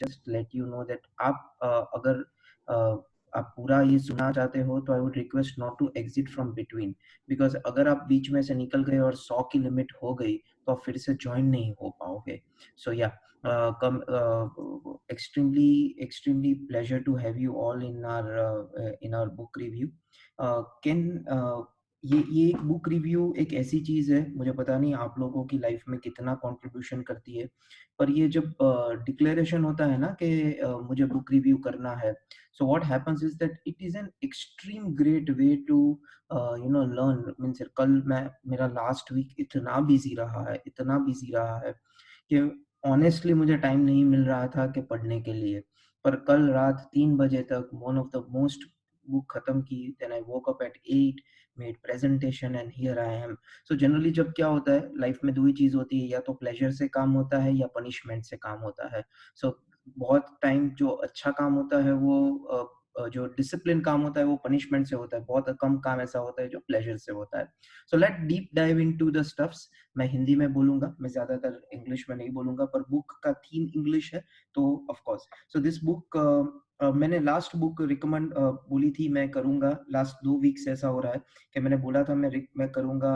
just let you know that आप अगर आप पूरा ये सुनना चाहते हो तो I would request not to exit from between, because अगर आप बीच में से निकल गए और 100 की लिमिट हो गई तो आप फिर से ज्वाइन नहीं हो पाओगे. सो या come extremely pleasure to have you all in our book review. Can ये एक बुक रिव्यू एक ऐसी चीज है, मुझे पता नहीं आप लोगों की लाइफ में कितना कंट्रीब्यूशन करती है, पर ये जब डिक्लेरेशन होता है ना कि मुझे बुक रिव्यू करना है, so what happens is that it is an extreme great way to learn. Means कल मैं मेरा लास्ट वीक इतना बिजी रहा है कि ऑनेस्टली मुझे टाइम नहीं मिल रहा था कि पढ़ने के लिए, पर कल रात 3 बजे तक one of the most book खत्म की. Then I woke up at 8, made presentation and here I am. So generally जब क्या होता है लाइफ में, दो ही चीज होती है, या तो प्लेजर से काम होता है या पनिशमेंट से काम होता है. सो बहुत टाइम जो अच्छा काम होता है वो जो डिसिप्लिन काम होता है वो पनिशमेंट से होता है, बहुत कम काम ऐसा होता है जो प्लेजर से होता है. So let deep dive into the stuffs. मैं हिंदी में बोलूंगा, मैं ज्यादातर इंग्लिश में नहीं बोलूंगा, पर बुक का थीम इंग्लिश है तो of course. So this book मैंने लास्ट बुक रिकमेंड बोली थी मैं करूंगा, लास्ट 2 वीक से ऐसा हो रहा है कि मैंने बोला था मैं करूंगा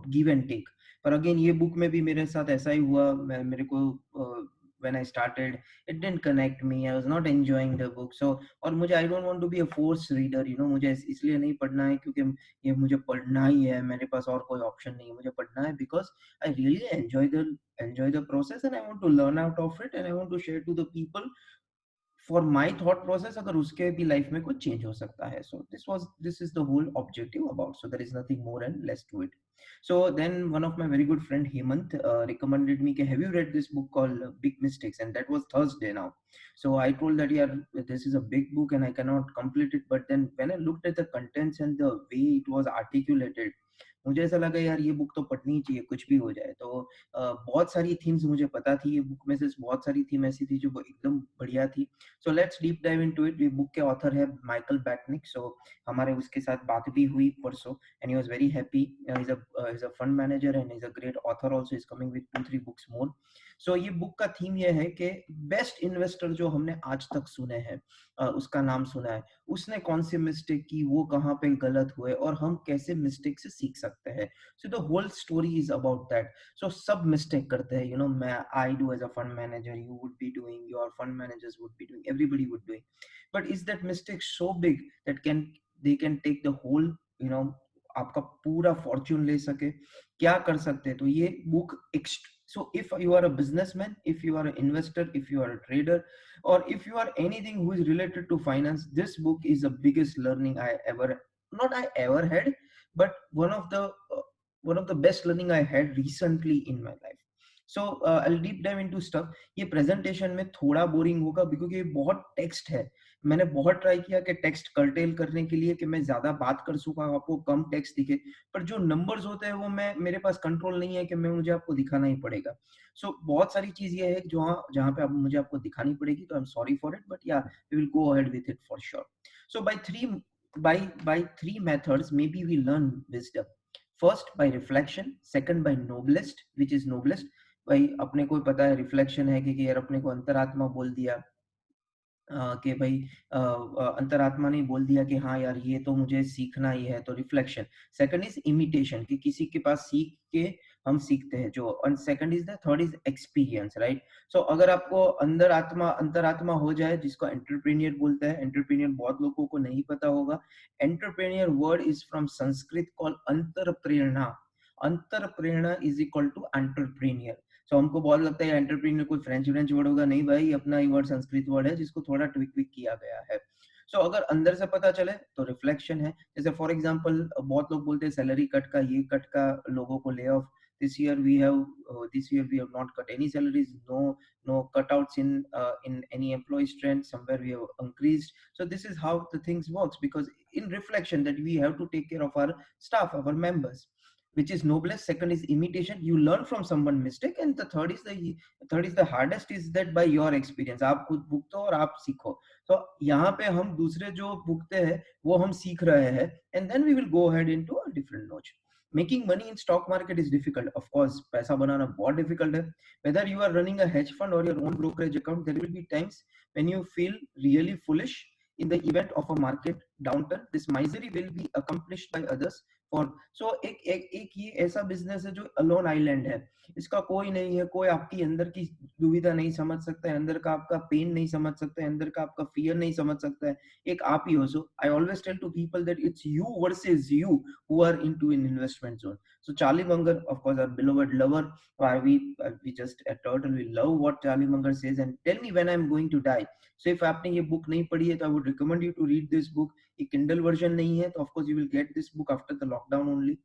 गिव एंड टेक. पर अगेन ये बुक में भी मेरे साथ ऐसा ही हुआ. मेरे को when I started, it didn't connect me. I was not enjoying the book. So और मुझे I don't want to be a force reader, मुझे इसलिए नहीं पढ़ना है क्योंकि ये मुझे पढ़ना ही है, मेरे पास और कोई ऑप्शन नहीं है, मुझे पढ़ना है because I really enjoy the process and I want to learn out of it and I want to share to the people for my thought process, अगर उसके भी लाइफ में कुछ चेंज हो सकता है. So this is the whole objective about. So there is nothing more and less to it. So then one of my very good friend Hemant recommended me, have you read this book called Big Mistakes, and that was Thursday now. So I told that yeah, this is a big book and I cannot complete it, but then when I looked at the contents and the way it was articulated, मुझे ऐसा लगा यार ये book तो पढ़नी ही चाहिए कुछ भी हो जाए. तो बहुत सारी थीम्स मुझे पता थी ये बुक में से, बहुत सारी थीम ऐसी थी जो एकदम बढ़िया थी. So let's deep dive into it. ये बुक के ऑथर है माइकल बैटनिक. सो हमारे उसके साथ बात भी हुई परसों and he was very happy. He's a fund manager and he's a great author also. He's coming with 2-3 books more. सो ये बुक का थीम ये है कि बेस्ट इन्वेस्टर जो हमने आज तक सुने हैं, उसका नाम सुना है, उसने कौन सी मिस्टेक की, वो कहाँ पे गलत हुए और हम कैसे मिस्टेक से सीख सकते हैं. So the whole story is about that. So सब मिस्टेक करते हैं, मैं I do as a fund manager, you would be doing, your fund managers would be doing, everybody would doing. But is that mistake so big that they can take the whole, आपका पूरा Fortune ले सके, क्या कर सकते हैं. तो ये book so if you are a businessman, if you are an investor, if you are a trader, or if you are anything who is related to finance, this book is the biggest learning I ever had, but one of the best learning I had recently in my life. So I'll deep dive into stuff. ये presentation में थोड़ा boring होगा क्योंकि ये बहुत text है. मैंने बहुत ट्राई किया कि टेक्स्ट कर्टेल करने के लिए कि मैं ज्यादा बात कर सकूं, आपको कम टेक्स्ट दिखे, पर जो नंबर्स होते हैं वो मेरे पास कंट्रोल नहीं है कि मुझे आपको दिखाना ही पड़ेगा. सो बहुत सारी चीज ये है जहाँ पे मुझे आपको दिखानी पड़ेगी, तो I am sorry for it, but yeah we will go ahead with it for sure. So by three methods maybe we learn wisdom. First by reflection, second by noblest, which is noblest. भाई अपने को पता है reflection है कि यार अपने को अंतरात्मा बोल दिया कि भाई अंतरात्मा ने बोल दिया कि हाँ यार ये तो मुझे सीखना ही है, तो रिफ्लेक्शन. सेकंड इज इमिटेशन, कि किसी के पास सीख के हम सीखते हैं जो. और second is the third is experience, right. So अगर आपको अंतरात्मा हो जाए, जिसको एंटरप्रेन्योर बोलते हैं, एंटरप्रेन्योर बहुत लोगों को नहीं पता होगा. Entrepreneur word is from Sanskrit called अंतरप्रेरणा. अंतरप्रेरणा is equal to entrepreneur. So हमको बहुत लगता है एंटरप्रेन्योर कोई फ्रेंच वर्ड होगा, नहीं भाई, अपना ही वर्ड संस्कृत वर्ड है जिसको थोड़ा ट्विक किया गया है. सो अगर अंदर से पता चले तो रिफ्लेक्शन है. जैसे फॉर एग्जांपल बहुत लोग बोलते हैं सैलरी कट का, ये कट का, लोगों को lay off. This year we have not cut any salaries, no cutouts in any employee strength, somewhere we have increased. So this is how the things works, because in reflection that we have to take care of our staff, our members, which is noblest. Second is imitation, you learn from someone mistake, and the third is the hardest, is that by your experience, आप खुद भुगतो और आप सीखो. तो यहाँ पे हम दूसरे जो भुगते हैं वो हम सीख रहे हैं, and then we will go ahead into a different notch. Making money in stock market is difficult, of course पैसा बनाना बहुत डिफिकल्ट है. Whether you are running a hedge fund or your own brokerage account, there will be times when you feel really foolish. In the event of a market downturn, this misery will be accomplished by others. For so एक ये ऐसा business है जो alone island है. इसका कोई नहीं है, कोई आपकी अंदर की दुविधा नहीं समझ सकता है, अंदर का आपका पेन नहीं समझ सकता है, अंदर का आपका फियर नहीं समझ सकता है. एक आप ही हो. So I always tell to people that it's you versus you who are into an investment zone. So Charlie Munger, of course, our beloved lover, why we just totally love what Charlie Munger says. And tell me when I'm going to die. So if आपने ये book नहीं पढ़ी है तो I would recommend you to read this book. ये Kindle version नहीं है तो of course you will get this book after the lockdown only.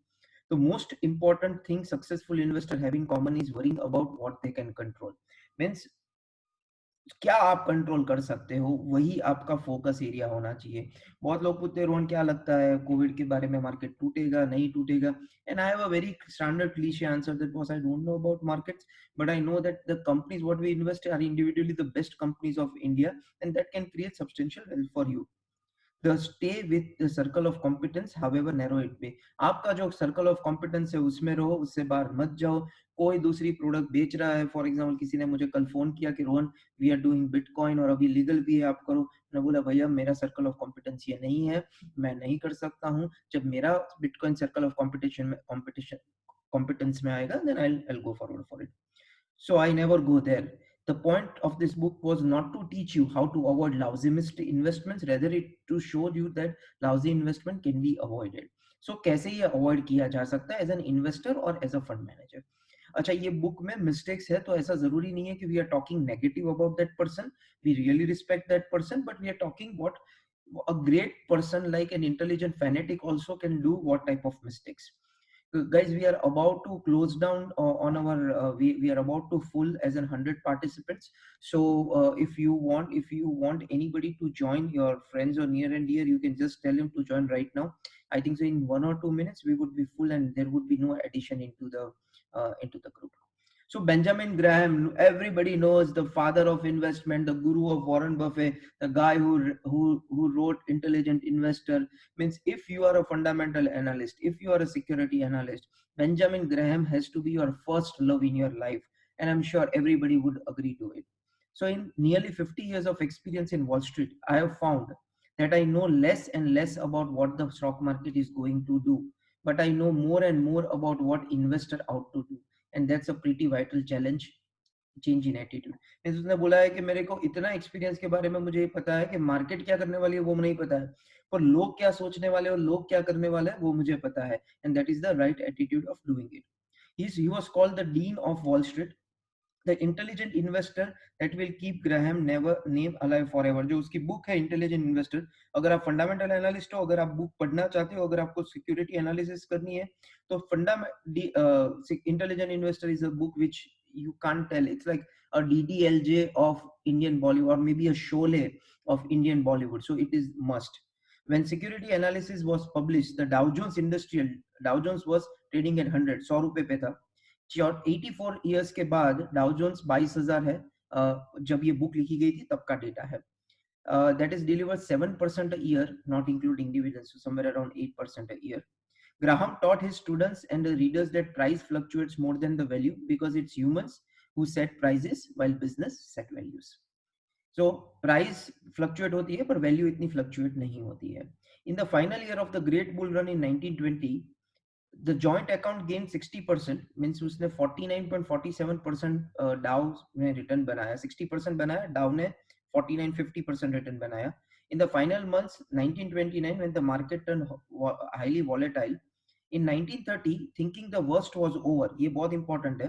The most important thing successful investor have in common is worrying about what they can control. Means क्या आप control कर सकते हो, वही आपका फोकस एरिया होना चाहिए. बहुत लोग पूछते हैं रोहन क्या लगता है कोविड के बारे में, मार्केट टूटेगा नहीं टूटेगा. And I have a very standard cliche answer that was I don't know about markets, but I know that the companies what we invest are individually the best companies of India, and that can create substantial wealth for you. The stay with the circle of competence however narrow it be. आपका जो circle of competence है उसमें रहो, उससे बाहर मत जाओ. कोई दूसरी प्रोडक्ट बेच रहा है, फॉर एग्जांपल किसी ने मुझे कल फोन किया कि Rohan we are doing bitcoin और अभी लीगल भी है, आप करो. मैंने बोला भैया मेरा सर्कल ऑफ कॉम्पिटेंस ये नहीं है, मैं नहीं कर सकता हूँ. जब मेरा bitcoin circle of competition competence में आएगा then I go forward for it. So I never go there. The point of this book was not to teach you how to avoid lousy investments, rather it to show you that lousy investment can be avoided. So कैसे ये avoid किया जा सकता है as an investor और as a fund manager. अच्छा ये book में मिस्टेक्स है तो ऐसा जरूरी नहीं है कि we are talking negative about that person. We really respect that person, but we are talking what a great person like an intelligent fanatic also can do what type of mistakes. Guys, we are about to close down on our we are about to full as in 100 participants. So if you want anybody to join, your friends or near and dear, you can just tell him to join right now. I think so in 1 or 2 minutes we would be full and there would be no addition into the group. So Benjamin Graham, everybody knows, the father of investment, the guru of Warren Buffett, the guy who wrote Intelligent Investor. Means if you are a fundamental analyst, if you are a security analyst, Benjamin Graham has to be your first love in your life, and I'm sure everybody would agree to it. So in nearly 50 years of experience in Wall Street, I have found that I know less and less about what the stock market is going to do, but I know more and more about what investor ought to do. And that's a pretty vital challenge. Change in attitude. उसने बोला है कि मेरे को इतना experience के बारे में मुझे पता है कि मार्केट क्या करने वाली है वो नहीं पता है, पर लोग क्या सोचने वाले और लोग क्या करने वाले हैं वो मुझे पता है. And that is the right attitude of doing it. He was called the dean of wall street, the intelligent investor that will keep Graham never name alive forever. जो उसकी बुक है इंटेलिजेंट इन्वेस्टर, अगर आप fundamental analyst हो, अगर आप book पढ़ना चाहते हो, अगर आपको सिक्योरिटी एनालिसिस करनी है तो intelligent investor is a book which you can't tell. It's like a DDLJ of Indian Bollywood, or maybe a Sholay of Indian Bollywood. So it is must. When security analysis was published, the Dow Jones was trading at 100, 100 रुपए पे था. 84 years के बाद Dow Jones 22,000 है. जब ये book लिखी गई थी तब का डेटा है. That is delivered 7% a year, not including dividends, so somewhere around 8% a year. Graham taught his students and the readers that price fluctuates more than the value because it's humans who set prices while business set values. So price fluctuate होती है पर value इतनी fluctuate नहीं होती है. In the final year of the Great Bull Run in 1920, the joint account gained 60%, means उसने 49.47% डाउ ने रिटर्न बनाया, 60% बनाया, डाउ ने 49-50% रिटर्न बनाया. In the final months 1929, when the market turned highly volatile, in 1930, thinking the worst was over, ये बहुत important है,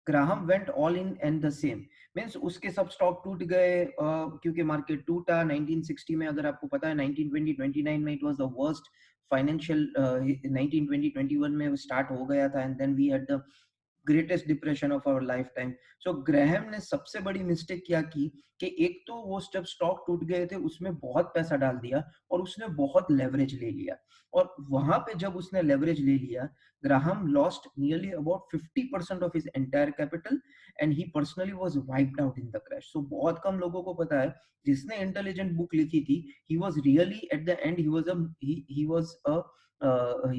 Graham went all in and the same. Means उसके सब स्टॉक टूट गए क्योंकि मार्केट टूटा. 1960 में अगर आपको पता है 1920-29 में it was the worst financial. 1920-21 में स्टार्ट हो गया था and then we had the greatest depression of our life time. So Graham ने सबसे बड़ी मिस्टेक क्या की कि एक तो वो जब स्टॉक टूट गए थे उसमें बहुत पैसा डाल दिया और उसने बहुत लेवरेज ले लिया. और वहां पे जब उसने लेवरेज ले लिया, Graham lost nearly about 50% of his entire capital and he personally was wiped out in the crash. So बहुत कम लोगों को पता है जिसने इंटेलिजेंट बुक लिखी थी, he was really at the and he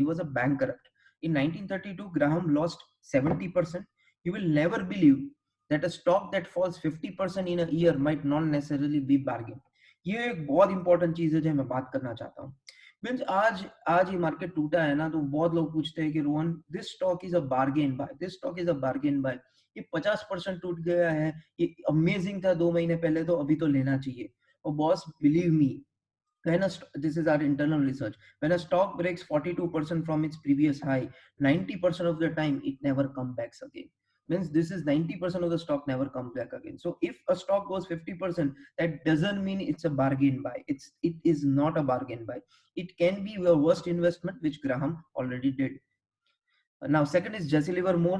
was a bankrupt. In 1932, Graham lost 70%. You will never believe that a stock that falls 50% in a year might not necessarily be bargain. ये एक बहुत important चीज है जो मैं बात करना चाहता हूँ. मीन्स आज आज ये मार्केट टूटा है ना, तो बहुत लोग पूछते हैं कि Rohan, this stock is a bargain buy, this stock is a bargain buy. ये 50% टूट गया है, ये अमेजिंग था 2 महीने पहले, तो अभी तो लेना चाहिए. और boss, believe me, this is our internal research, when a stock breaks 42% from its previous high, 90% of the time it never comes back again. Means this is 90% of the stock never comes back again. So if a stock goes 50%, that doesn't mean it's a bargain buy. It is not a bargain buy. It can be your worst investment, which Graham already did. Now second is Jesse Livermore.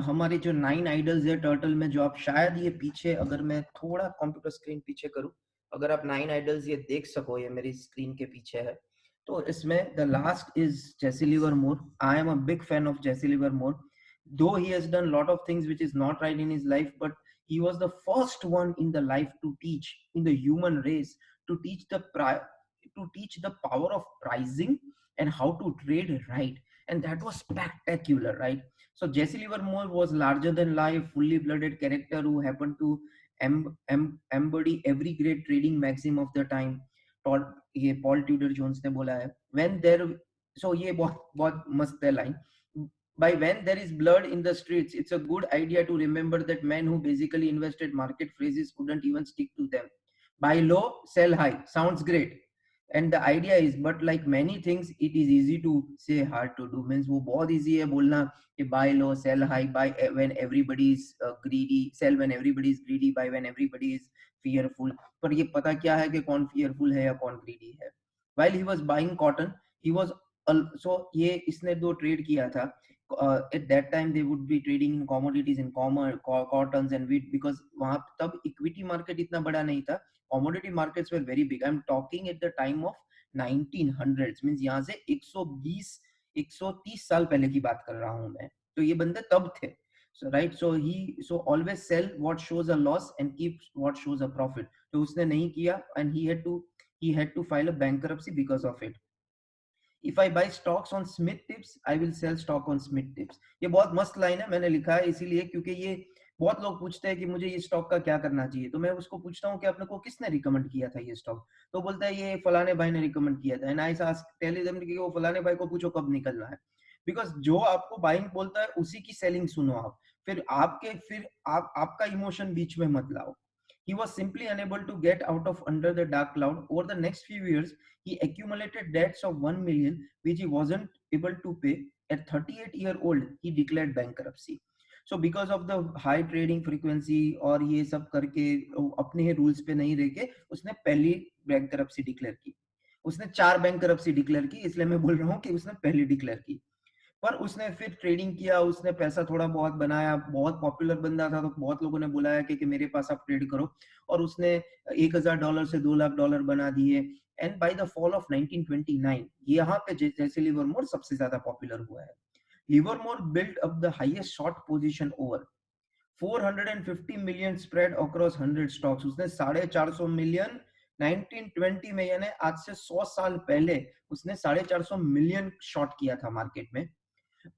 हमारे जो 9 idols है turtle में, जो आप शायद ये पीछे, अगर मैं थोड़ा कंप्यूटर स्क्रीन पीछे करूं, अगर आप 9 आइडल्स ये देख सको, ये मेरी स्क्रीन के पीछे है, तो इसमें the last is Jesse Livermore. I am a big fan of Jesse Livermore. Though he has done a lot of things which is not right in his life, but he was the first one in the life to teach in the human race, to teach the power of pricing and how to trade right. And that was spectacular, right? So Jesse Livermore was larger than life, fully blooded character who happened to embody every great trading maxim of the time. ये Paul Tudor Jones ने बोला है, when there, so ये बहुत बहुत मस्त है line. By when there is blood in the streets, it's a good idea to remember that men who basically invested market phrases couldn't even stick to them. Buy low, sell high. Sounds great. And the idea is, but like many things, it is easy to say, hard to do. Means वो बहुत easy है बोलना कि buy low, sell high, buy when everybody is greedy, sell when everybody is greedy, buy when everybody is fearful. पर ये पता क्या है कि कौन fearful है या कौन greedy है. While he was buying cotton, he was so ये इसने दो trade किया था. At that time they would be trading in commodities, in cottons and wheat, because वहाँ तब equity market इतना बड़ा नहीं था. Commodity markets were very big. I'm talking at the time of 1900s, means यहाँ से 120 130 साल पहले की बात कर रहा हूँ मैं. तो ये बंदे तब थे. So right, so always sell what shows a loss and keep what shows a profit. तो उसने नहीं किया, and he had to file a bankruptcy because of it. If I buy stocks on Smith tips, I will sell stock on Smith tips. ये बहुत मस्त line है, मैंने लिखा है इसीलिए क्योंकि ये बहुत लोग पूछते हैं कि मुझे ये स्टॉक का क्या करना चाहिए. तो मैं उसको पूछता हूँ कि आपने को किसने रिकमेंड किया था ये स्टॉक. तो बोलता है ये फलाने भाई ने रिकमेंड किया था. एंड आई टेल देम कि वो फलाने भाई को पूछो कब निकलना है. बिकॉज जो आपको बाइंग बोलता है उसी की सेलिंग सुनो आप. फिर आपका इमोशन बीच में मत लाओ. He was simply unable to get out of under the dark cloud. Over the next few years, he accumulated debts of 1 million, which he wasn't able to pay. At 38-year-old, he declared bankruptcy. So because of the high trading frequency और ये सब करके अपने rules पे नहीं रह के उसने पहली बैंकरप्सी डिक्लेयर की. उसने 4 बैंकरप्सी डिक्लेयर की, इसलिए मैं बोल रहा हूँ कि उसने पहली डिक्लेयर की. पर उसने फिर ट्रेडिंग किया, उसने पैसा थोड़ा बहुत बनाया, बहुत पॉपुलर बंदा था, तो बहुत लोगों ने बुलाया कि मेरे पास आप ट्रेड करो, और उसने $1,000 से $2 लाख बना दिए. And by the fall of 1929 यहाँ पे जैसे लिवरमोर सबसे ज्यादा पॉपुलर हुआ है. Livermore built up the highest short position over 450 million spread across 100 stocks. उसने 450 मिलियन 1920 में, यानी आज से 100 साल पहले उसने 450 मिलियन शॉर्ट किया था मार्केट में.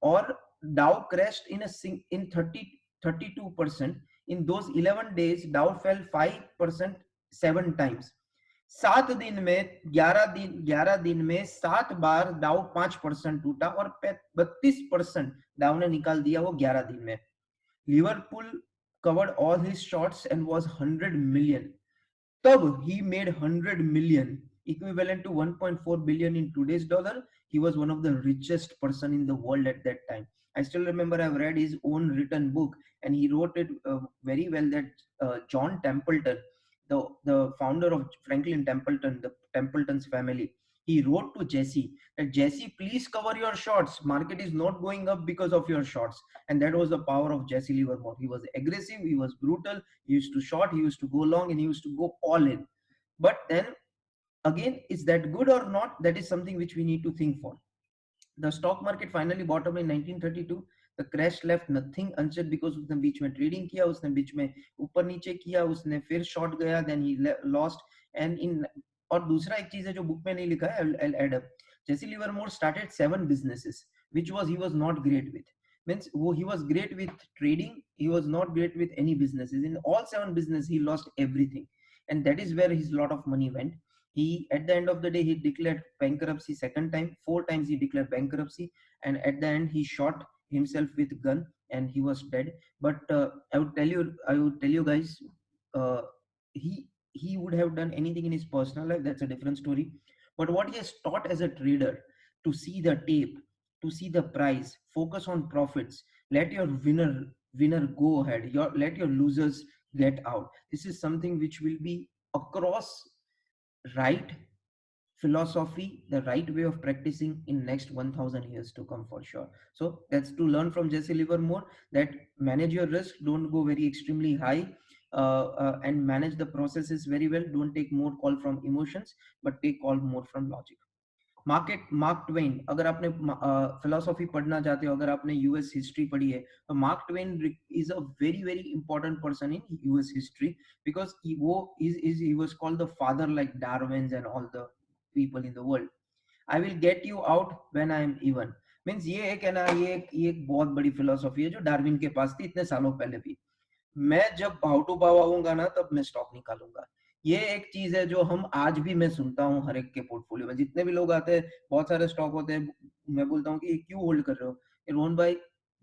or Dow crashed in 32%. In those 11 days, Dow fell 5% 7 times. 11 दिन में 7 बार डाउ 5% टूटा और 32% डाउ ने निकाल दिया वो 11 दिन में. Liverpool covered all his shorts and was 100 million. Tab he made 100 million, equivalent to 1.4 billion in today's dollar. He was one of the richest person in the world at that time. I still remember I've read his own written book, and he wrote it very well that John Templeton, the founder of Franklin Templeton, the Templeton's family, he wrote to Jesse that Jesse, please cover your shorts. Market is not going up because of your shorts. And that was the power of Jesse Livermore. He was aggressive, he was brutal, he used to short, he used to go long, and he used to go all in. But then again, is that good or not? That is something which we need to think for. The stock market finally bottomed in 1932. The crash left nothing unsaid because उसने बीच में trading किया, उसने बीच में ऊपर नीचे किया, उसने फिर शॉर्ट गया, then he lost. And in और दूसरा एक चीज है जो बुक में नहीं लिखा है, I'll add up. Jesse Livermore started 7 businesses. which was he was not great with. Means he was great with trading, he was not great with any businesses. In all seven business he lost everything, and that is where his lot of money went. He, at the end of the day, he declared bankruptcy second time, four times he declared bankruptcy, and at the end he shot himself with gun and he was dead. But I would tell you guys, uh, he would have done anything in his personal life, that's a different story. But what he has taught as a trader, to see the tape, to see the price, focus on profits, let your winner go ahead, let your losers get out. This is something which will be across right philosophy, the right way of practicing in next 1000 years to come for sure. So that's to learn from Jesse Livermore, that manage your risk, don't go very extremely high, and manage the processes very well. Don't take more call from emotions, but take call more from logic. Mark Twain, अगर आपने philosophy पढ़ना चाहते हो, अगर आपने US history पढ़ी है, तो Mark Twain is a very very important person in US history, because वो is he was called the father like Darwin and all the people in the world. I will get you out when I am even. Means ये एक है ना, ये एक बहुत बड़ी philosophy है जो डार्विन के पास थी इतने सालों पहले भी. मैं जब भाव टू भाव आऊंगा ना, तब मैं स्टॉक निकालूंगा. ये एक चीज है जो हम आज भी मैं सुनता हूँ हर एक के पोर्टफोलियो में, जितने भी लोग आते हैं, बहुत सारे स्टॉक होते हैं, मैं बोलता हूँ कि क्यों होल्ड कर रहे हो, ये रोहन भाई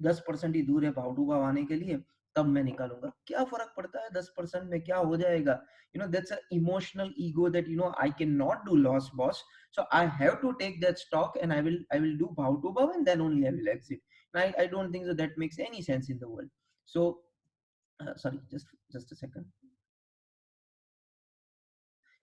10% ही दूर है भाव टू भाव आने के लिए, तब मैं निकालूंगा. क्या फर्क पड़ता है 10% में, क्या हो जाएगा. That's a emotional ego that I can not do loss boss, so I have to take that stock and I will do bow to bow and then only I will exit. And I don't think so that makes any sense in the world. So sorry, just a second.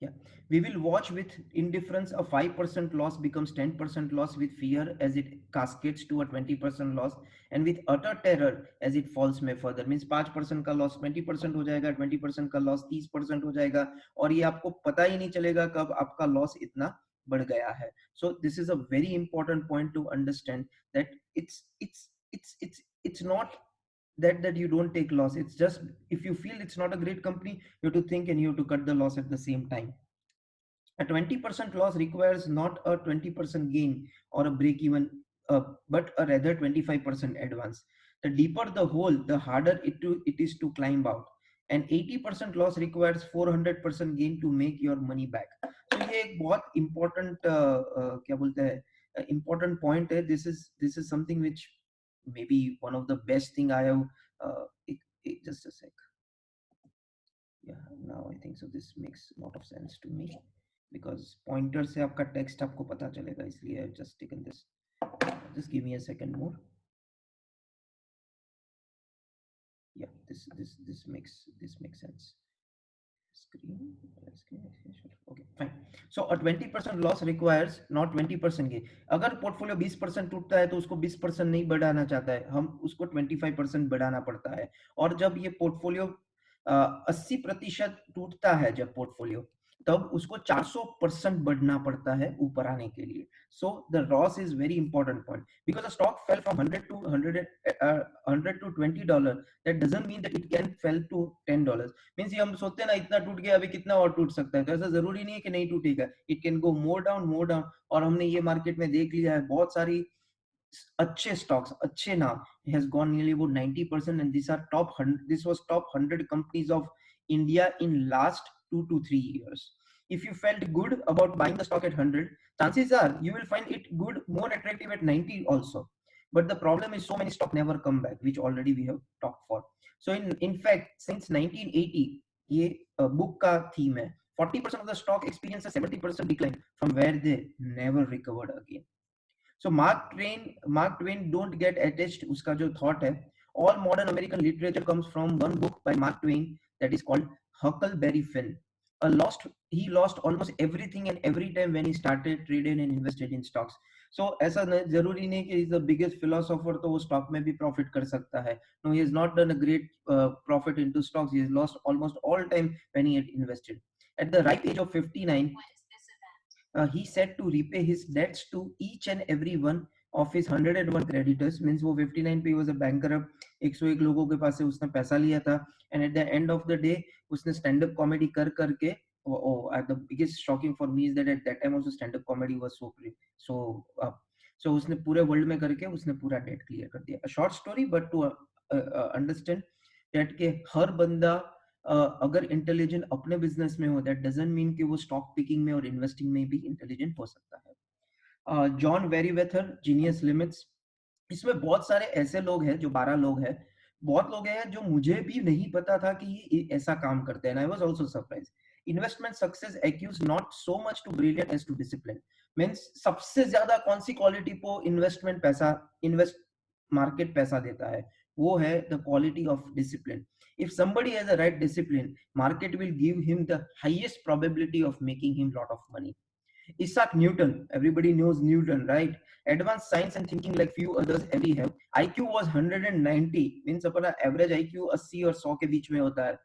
Yeah, we will watch with indifference a 5% loss becomes 10% loss, with fear as it cascades to a 20% loss, and with utter terror as it falls may further. Means 5% का loss 20% हो जाएगा, 20% का loss 30% हो जाएगा, और ये आपको पता ही नहीं चलेगा कब आपका loss इतना बढ़ गया है. So this is a very important point to understand, that it's not that you don't take loss. It's just, if you feel it's not a great company, you have to think and you have to cut the loss at the same time. A 20% loss requires not a 20% gain or a break even, but a rather 25% advance. The deeper the hole, the harder it is to climb out. And 80% loss requires 400% gain to make your money back. So ये एक बहुत important क्या बोलते हैं important point है. This is something which maybe one of the best thing I have. Just a sec. Yeah, now I think so this makes a lot of sense to me, because pointer से आपका text आपको पता चलेगा, इसलिए I've just taken this. Just give me a second more. Yeah, this makes sense. Screen. Okay, fine. So a 20% loss requires not 20% gain. अगर portfolio 20% टूटता है तो उसको 20% नहीं बढ़ाना चाहता है, हम उसको 25% बढ़ाना पड़ता है. और जब ये पोर्टफोलियो 80% टूटता है, जब पोर्टफोलियो, तब उसको 400% बढ़ना पड़ता है ऊपर आने के लिए. So the loss is very important point, because the stock fell from 100 to $20. That doesn't mean that it can fell to $10. Means ये हम सोचते हैं ना, इतना टूट गया, अभी कितना और टूट सकता है, तो ऐसा जरूरी नहीं है कि नहीं टूटेगा. It can go more down, more down. और हमने ये मार्केट में देख लिया है, बहुत सारी अच्छे स्टॉक्स, अच्छे नाम has gone nearly about 90%, and these are this was top 100 companies of India in last 2 to 3 years. If you felt good about buying the stock at 100, chances are you will find it good, more attractive at 90 also. But the problem is so many stock never come back, which already we have talked for. So in fact, since 1980, ये book का theme है, 40% of the stock experienced a 70% decline from where they never recovered again. So Mark Twain don't get attached. उसका जो thought है, all modern American literature comes from one book by Mark Twain that is called Huckleberry Finn. He lost almost everything and every time when he started trading and invested in stocks. So ऐसा जरूरी नहीं कि he is the biggest philosopher तो वो stock में भी profit कर सकता है. No, he has not done a great profit into stocks. He has lost almost all time when he had invested. At the ripe age of 59, he said to repay his debts to each and every one of his 101 creditors. Means वो 59 पे he was a bankrupt, 101 लोगों के पास से उसने पैसा लिया था. And at the end of the day उसने stand up comedy कर करके, the biggest shocking for me is that at that time also stand up comedy was so सो उसने पूरे वर्ल्ड में करके उसने पूरा डेट क्लियर कर दिया. Short story but to understand that के हर बंदा अगर इंटेलिजेंट अपने बिजनेस में हो, दैट डजंट मीन कि वो स्टॉक पिकिंग में और इन्वेस्टिंग में भी इंटेलिजेंट हो सकता है. John Meriwether, genius limits. इसमें बहुत सारे ऐसे लोग हैं, जो 12 लोग हैं, बहुत लोग हैं जो मुझे भी नहीं पता था कि ये ऐसा काम करते हैं. I was also surprise. Investment success accrues not so much to brilliant as to discipline. Means सबसे ज्यादा कौन सी क्वालिटी को इन्वेस्टमेंट पैसा, इन्वेस्ट मार्केट पैसा देता है, वो है the quality of discipline. If somebody has a right discipline, market will give him the highest probability of making him lot of money. Isaac Newton, everybody knows Newton, right? Advanced science and thinking like few others ever have. IQ was 190, means अपना average IQ 80 और 100 के बीच में होता है.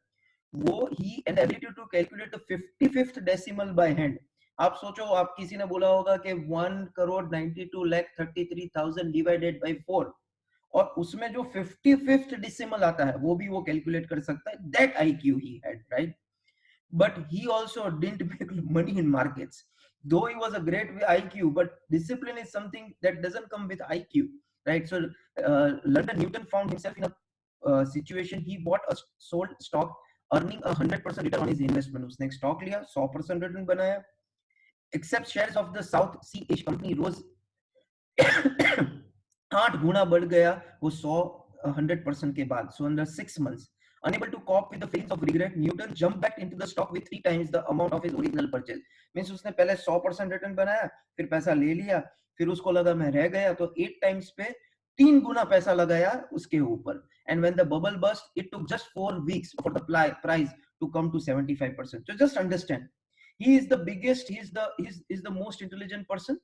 वो he and ability to calculate the 55th decimal by hand. आप सोचो, आप किसी ने बोला होगा कि 1,92,33,000 divided by 4, और उसमें जो 55th decimal आता है वो भी वो कैलकुलेट कर सकता है. That IQ he had, right? But he also didn't make money in markets. Though he was a great IQ, but discipline is something that doesn't come with IQ, right? So London Newton found himself in a situation. He bought a sold stock, earning 100% return on his investment. उसने एक stock लिया, 100% return बनाया. Except shares of the South Sea Asia Company rose 8 गुना बढ़ गया वो 100% के बाद. So under 6 months, unable to cope with the feelings of regret, Newton jumped back into the stock with 3 times the amount of his original purchase. Means उसने पहले 100% return बनाया, फिर पैसा ले लिया, फिर उसको लगा मैं रह गया, तो 8 टाइम्स पे 3 गुना पैसा लगाया उसके ऊपर. And when the bubble burst, it took just 4 weeks for the price to come to 75%. So just understand, he is the biggest, he is the most intelligent person.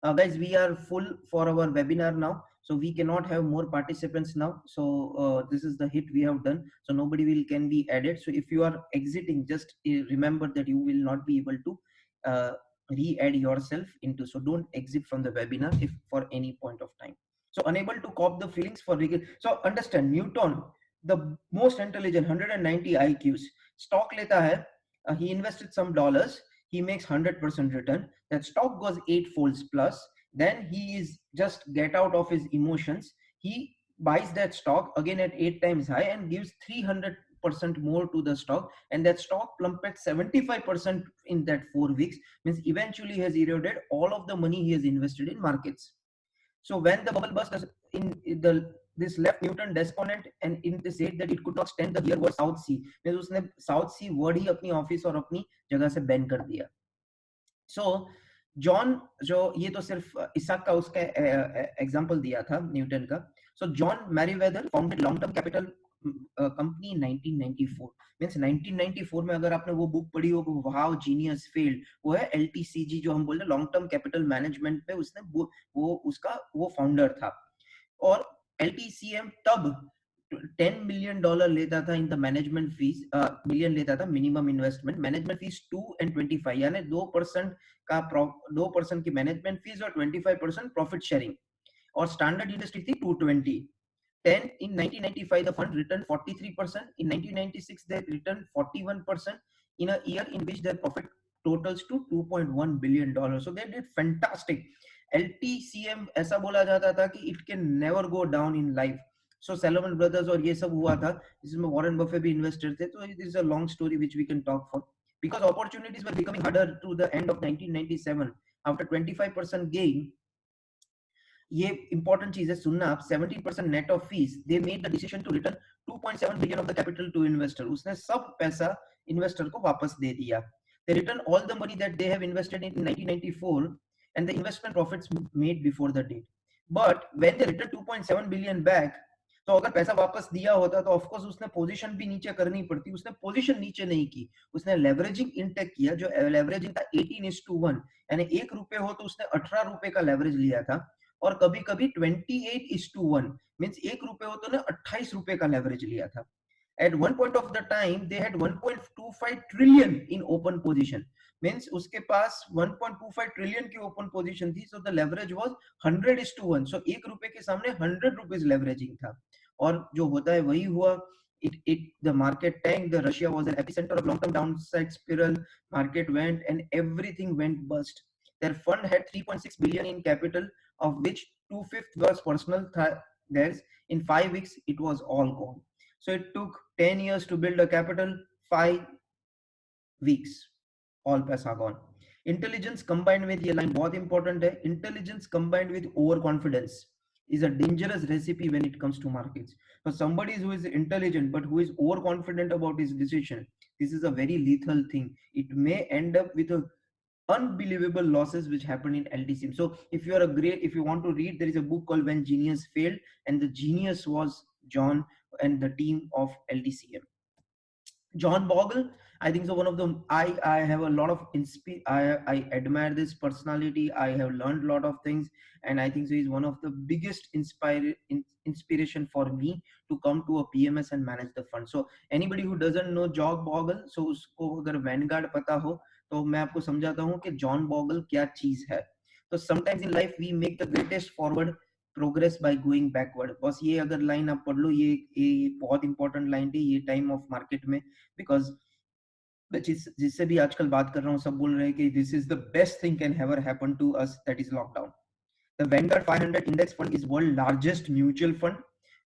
Guys, we are full for our webinar now, so we cannot have more participants now. So this is the hit we have done, so nobody will can be added. So if you are exiting, just remember that you will not be able to re-add yourself into. So don't exit from the webinar if for any point of time. So unable to cope the feelings for regret. So understand, Newton, the most intelligent, 190 IQs, stock leta hai, he invested some dollars, he makes 100% return, that stock goes 8 folds plus, then he is just get out of his emotions, he buys that stock again at 8 times high and gives 300% more to the stock, and that stock plummets 75% in that 4 weeks. Means eventually he has eroded all of the money he has invested in markets. So when the bubble burst, in the this left Newton despondent, and in the said that it could not stand the dear word South Sea. means उसने South Sea word ही अपनी office और अपनी जगह से ban कर दिया. सो John, जो ये तो सिर्फ इसाक का उसका एग्जांपल दिया था न्यूटन का. सो John Merryweather founded long term capital company इन 1994. मींस 1994 में अगर आपने वो बुक पढ़ी हो, हाउ जीनियस फेल्ड, वो है LTCG, जो हम बोल रहे लॉन्ग टर्म कैपिटल मैनेजमेंट पे उसने वो उसका वो फाउंडर था. और LTCM तब $10 million लेता था in the management fees, million लेता था minimum investment. Management fees 2 and 25, यानी 2% का 2% की मैनेजमेंट फीस और 25% प्रॉफिट शेयरिंग. और स्टैंडर्ड इंडस्ट्री थी 220. 10 in 1995 the fund returned 43%. In 1996 they returned 41% in a year in which their profit totals to $2.1 billion. So they did fantastic. LTCM ऐसा बोला जाता था कि it can never go down in life. So Salomon Brothers और ये सब हुआ था, जिसमें वॉरेन बफे भी इन्वेस्टर थे. तो it is a long story which we can talk for, because opportunities were becoming harder to the end of 1997. After 25% gain, ये इंपॉर्टेंट चीज है सुनना आप, 17% net of fees, they made the decision to return 2.7 billion of the capital to investor. उसने सब पैसा investor को वापस दे दिया. They return all the money that they have invested in 1994 and the investment profits made before the date. But when they returned 2.7 billion back, तो अगर पैसा वापस दिया होता तो ऑफ कोर्स उसने पोजीशन भी नीचे करनी पड़ती. उसने पोजीशन नीचे नहीं की, उसने लेवरेजिंग इनटेक किया, जो लेवरेजिंग था 18:1, यानी 1 रुपए हो तो उसने 18 रुपए का लेवरेज लिया था. और कभी कभी 28:1, मींस 1 रुपए हो तो ने 28 रुपए का लेवरेज लिया था. At one point of the time they had 1.25 trillion in open position. Means उसके पास 1.25 ट्रिलियन की ओपन पोजीशन थी. So the leverage was 100:1. सो 1 रुपए के सामने 100 रुपीस लेवरेजिंग था. और जो होता है वही हुआ. The market tanked. The Russia was an epicenter of long-term downside spiral. Market went and everything went bust. Their fund had 3.6 billion in capital, of which 2/5 was personal theirs. In 5 weeks, it was all gone. So it took 10 years to build a capital, 5 weeks, all paisa gone. Intelligence combined with, ये line बहुत important है, intelligence combined with overconfidence is a dangerous recipe when it comes to markets. For somebody who is intelligent but who is overconfident about his decision, this is a very lethal thing. It may end up with a unbelievable losses which happened in LTCM. So if you want to read, there is a book called When Genius Failed, and the genius was John and the team of LTCM. John Bogle, I think so. One of the I have a lot of I admire this personality. I have learned a lot of things, and I think so. He's one of the biggest inspiration for me to come to a PMS and manage the fund. So anybody who doesn't know John Bogle, so उसको अगर Vanguard पता हो तो मैं आपको समझाता हूँ कि John Bogle क्या चीज है. तो sometimes in life we make the greatest forward progress by going backward. बस ये अगर लाइन आप पढ़ लो, ये बहुत इंपॉर्टेंट लाइन थी ये टाइम ऑफ मार्केट में, बिकॉज जिससे भी आजकल बात कर रहा हूँ सब बोल रहे हैं कि this is the best thing can ever happen to us, that is lockdown. The Vanguard 500 index fund is world largest mutual fund,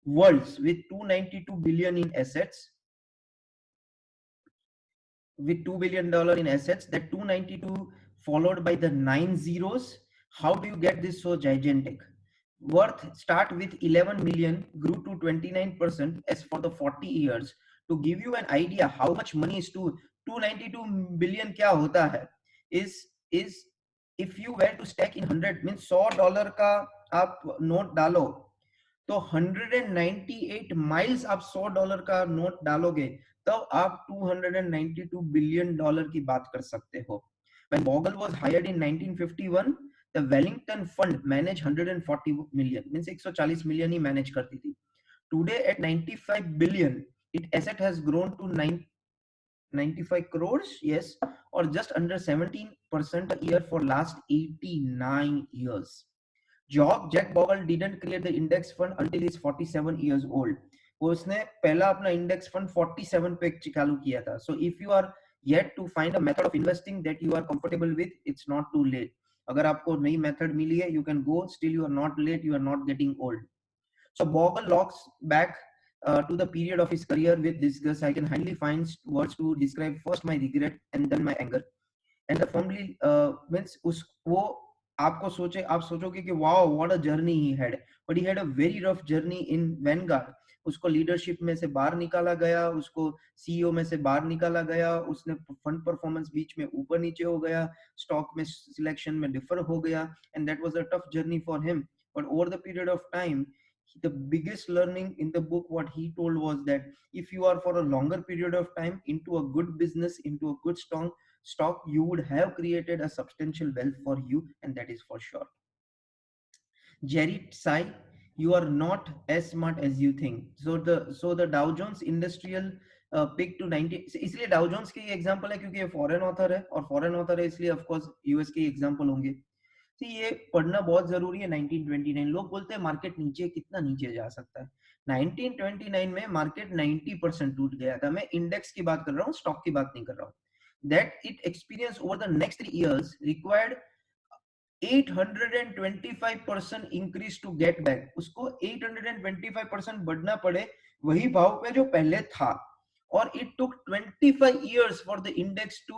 worlds with 292 billion in assets, with $2 billion in assets. That 292 followed by the 9 zeros. How do you get this so gigantic? Worth start with 11 million, grew to 29% as for the 40 years. To give you an idea how much money is 292 billion क्या होता है, is if you were to stack in 100 means $100 का आप note डालो तो 198 miles आप $100 का note डालोगे तो आप $292 बिलियन की बात कर सकते हो. When Bogle was hired in 1951, the Wellington Fund managed 140 million, means 140 million he manage करती थी. Today at 95 billion, its asset has grown to 95 crores, yes, or just under 17% a year for last 89 years. Jack Bogle didn't create the index fund until he's 47 years old. वो उसने पहला अपना index fund 47 पे चालू किया था. So if you are yet to find a method of investing that you are comfortable with, it's not too late. अगर आपको नई मेथड मिली है, you can go. Still you are not late, you are not getting old. So Bogle looks back to the period of his career with disgust. I can hardly find words to describe first my regret and then my anger. And the family means उस वो आपको सोचे आप सोचोगे कि wow what a journey he had, but he had a very rough journey in Vanguard. उसको leadership में से बाहर निकाला गया, उसको सीईओ में से बाहर निकाला गया, उसने फंड परफॉर्मेंस बीच में ऊपर नीचे हो गया, स्टॉक में सिलेक्शन में डिफर हो गया, and that was a tough journey for him. But over the period of time, the biggest learning in the book what he told was that if you are for a longer period of time into a good business, into a good strong stock, you would have created a substantial wealth for you, and that is for sure. Jerry Tsai, you are not as smart as you think. So the Dow Jones Industrial pick to 90. इसलिए Dow Jones के example है क्योंकि ये foreign author है, और foreign author है इसलिए of course US के एग्जांपल होंगे. तो ये पढ़ना बहुत जरूरी है. 1929, लोग बोलते हैं मार्केट नीचे कितना नीचे जा सकता है. 1929 में मार्केट 90% टूट गया था. मैं इंडेक्स की बात कर रहा हूँ, स्टॉक की बात नहीं कर रहा हूँ. That it experienced over the next 3 years required 825% increase to get back. उसको 825% बढ़ना पड़े वही भाव पे जो पहले था, और it took 25 years for the index to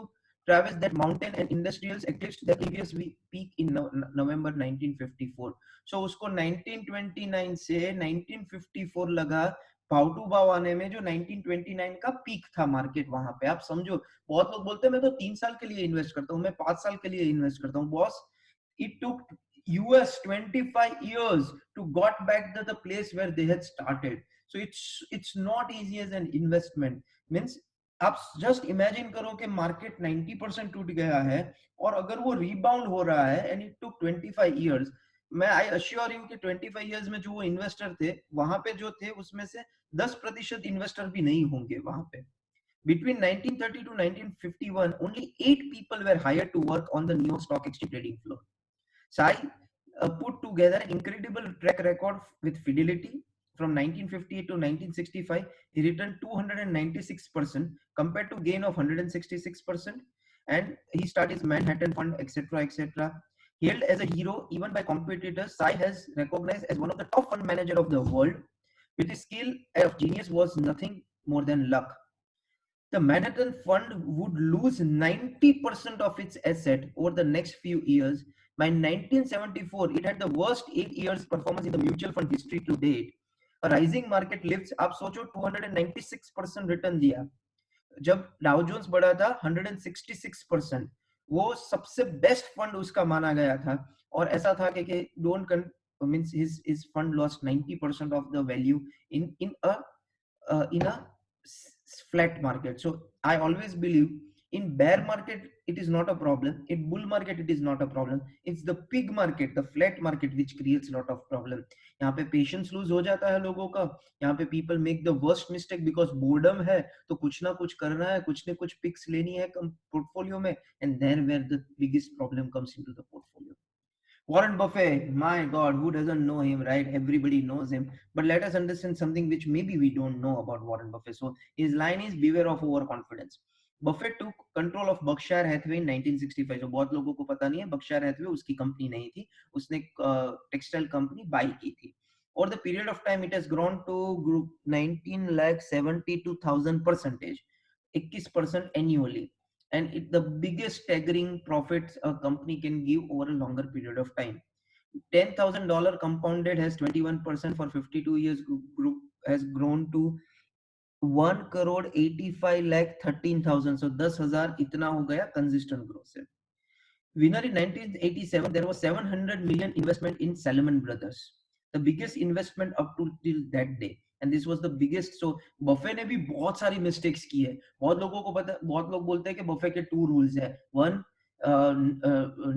traverse that mountain, and industrials eclipsed the previous peak in November 1954. So उसको 1929 से 1954 लगा भाव टू भाव आने में, जो 1929 का पीक था मार्केट वहां पे. आप समझो, बहुत लोग बोलते हैं मैं तो 3 साल के लिए इन्वेस्ट करता हूँ, मैं 5 साल के लिए इन्वेस्ट करता हूँ. Boss, it took US 25 years to got back to the place where they had started. So it's not easy as an investment. Means आप जस्ट इमेजिन करो कि मार्केट 90% टूट गया है और अगर वो रीबाउंड हो रहा है, एंड इट टुक 25 इयर्स. मैं आई अश्योर यू कि 25 इयर्स में जो वो इन्वेस्टर थे वहां पे जो थे उसमें से 10% इन्वेस्टर भी नहीं होंगे वहां पे. Between 1930 to 1951, only 8 people were hired to work on the New York Stock Exchange trading floor. Sai put together an incredible track record with fidelity. From 1958 to 1965, he returned 296% compared to gain of 166%. And he started his Manhattan Fund, etc., etc. Hailed as a hero even by competitors, Sai has recognized as one of the top fund manager of the world. With his skill of genius was nothing more than luck. The Manhattan Fund would lose 90% of its asset over the next few years. By 1974, it had the worst 8 years performance in the mutual fund history to date. A rising market lifts, आप सोचो 296% return दिया. जब Dow Jones बढ़ा था 166%, वो सबसे best fund उसका माना गया था. और ऐसा था कि don't means his fund lost 90% of the value in a flat market. So I always believe in bear market it is not a problem, in bull market it is not a problem, it's the pig market, the flat market which creates a lot of problem. यहाँ पे patience lose हो जाता है लोगों का. यहाँ पे people make the worst mistake because boredom है, तो कुछ ना कुछ करना है, कुछ ना कुछ पिक्स लेनी है पोर्टफोलियो में, and then where the biggest problem comes into the portfolio. Warren Buffett, my God, who doesn't know him, right? Everybody knows him. But let us understand something which maybe we don't know about Warren Buffett. So his line is beware of overconfidence. Buffett took control of Berkshire Hathaway in 1965. So बहुत लोगों को पता नहीं है, Berkshire Hathaway उसकी company नहीं थी, उसने टेक्सटाइल कंपनी बाई की थी. Over the period of time, it has grown to group 19 lakh 72,000%, 21% annually, and the biggest staggering profits a company can give over a longer period of time. $10,000 compounded has 21% for 52 years. Group has grown to 1 crore 85 lakh 13,000. So 10,000 इतना हो गया consistent growth से. Winner in 1987, there was 700 million investment in Salomon Brothers, the biggest investment up to till that day. And this was the biggest. So Buffett ने भी बहुत सारी mistakes की है. बहुत लोगों को पता, बहुत लोग बोलते हैं कि बफे के 2 रूल्स है. One,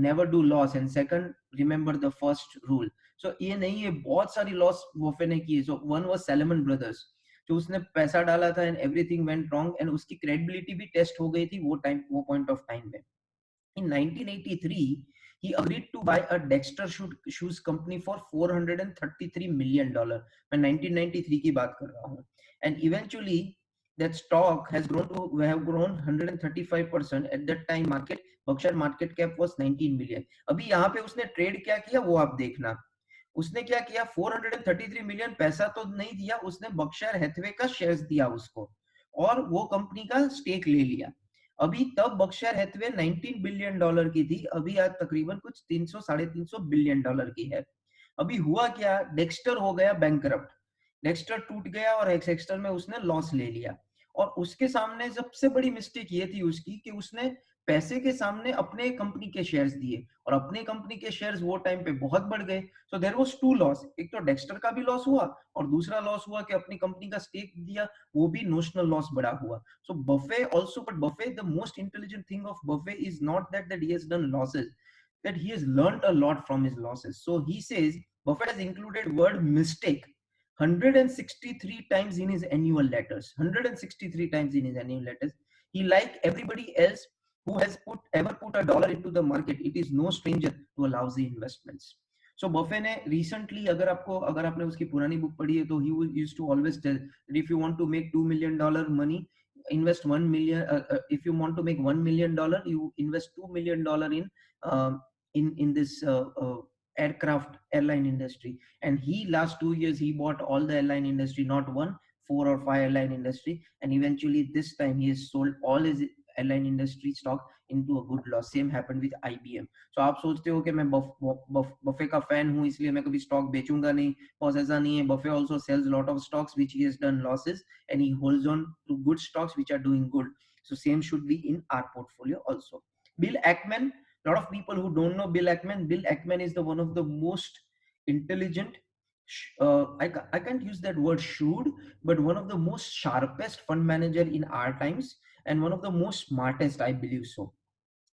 never do loss, and second, remember the first rule. So ये नहीं है, बहुत सारी लॉस बफे ने की है. So one was salmon brothers, जो उसने पैसा डाला था and everything went wrong, and उसकी क्रेडिबिलिटी भी टेस्ट हो गई थी वो टाइम, वो पॉइंट ऑफ टाइम में. In 1983, he agreed to buy a Dexter shoes company for $433 million. मैं 1993 की बात कर रहा हूँ. And eventually, that stock has grown to have grown 135%. At that time, Berkshire market cap was 19 million. अभी यहाँ पे उसने ट्रेड क्या किया वो आप देखना. उसने क्या किया, 433 मिलियन पैसा तो नहीं दिया, उसने बर्कशायर हैथवे का शेयर्स दिया उसको, और वो कंपनी का स्टेक ले लिया. अभी तब बर्कशायर हैथवे 19 बिलियन डॉलर की थी, अभी आज तकरीबन कुछ 300 350 बिलियन डॉलर की है. अभी हुआ क्या, डेक्स्टर हो गया बैंकरप्ट, डेक्स्टर टूट गया और डेक्स्टर में उसने लॉस ले लिया. और उसके सामने सबसे बड़ी मिस्टेक ये थी उसकी कि उसने पैसे के सामने अपने कंपनी के शेयर्स दिए, और अपने कंपनी के शेयर्स वो टाइम पे बहुत बढ़ गए. So there was two loss, एक तो डेक्स्टर का भी लॉस हुआ, और दूसरा लॉस हुआ कि अपनी कंपनी का स्टेक दिया, वो भी नोशनल लॉस बड़ा हुआ. So Buffet also, but Buffet, the most intelligent thing of Buffet is not that he has done losses, that he has learned a lot from his losses. So he says Buffett has included word mistake 163 times in his annual letters. 163 times in his annual letters. He, like everybody else who has ever put a dollar into the market, it is no stranger to a lousy investments. So Buffett ने recently, अगर आपने उसकी पुरानी book पढ़ी है, तो he used to always tell that if you want to make $2 million money, invest 1 million. If you want to make $1 million, you invest $2 million in this aircraft airline industry. And he, last 2 years, he bought all the airline industry, not one, 4 or 5 airline industry, and eventually this time he has sold all his airline industry stock into a good loss. Same happened with IBM. So आप सोचते हो कि मैं buffet का fan हूँ इसलिए मैं कभी स्टॉक बेचूंगा नहीं, बस ऐसा नहीं है. Buffett also sells lot of stocks which he has done losses, and he holds on to good stocks which are doing good. So same should be in our portfolio also. Bill Ackman, a lot of people who don't know Bill Ackman, Bill Ackman is the one of the most intelligent, I can't use that word shrewd, but one of the most sharpest fund manager in our times, and one of the most smartest, I believe so.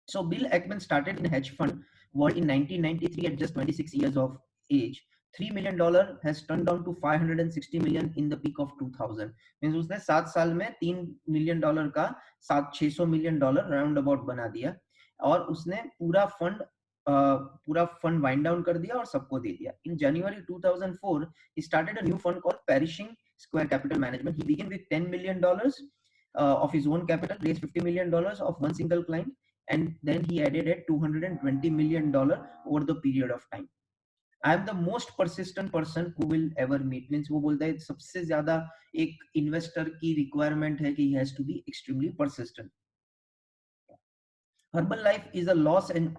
So Bill Ackman started in hedge fund world in 1993 at just 26 years of age. $3 million has turned down to 560 million in the peak of 2000. Means उसने 7 साल में $3 million का 600 million round about बना दिया, और उसने पूरा fund wind down कर दिया और सबको दे दिया. In January 2004, he started a new fund called Pershing Square Capital Management. He began with $10 million of his own capital, raised $50 million of one single client, and then he added at $220 million over the period of time. I am the most persistent person who will ever meet, means वो बोलता है सबसे ज्यादा एक investor की requirement है कि he has to be extremely persistent. Herbalife is a loss and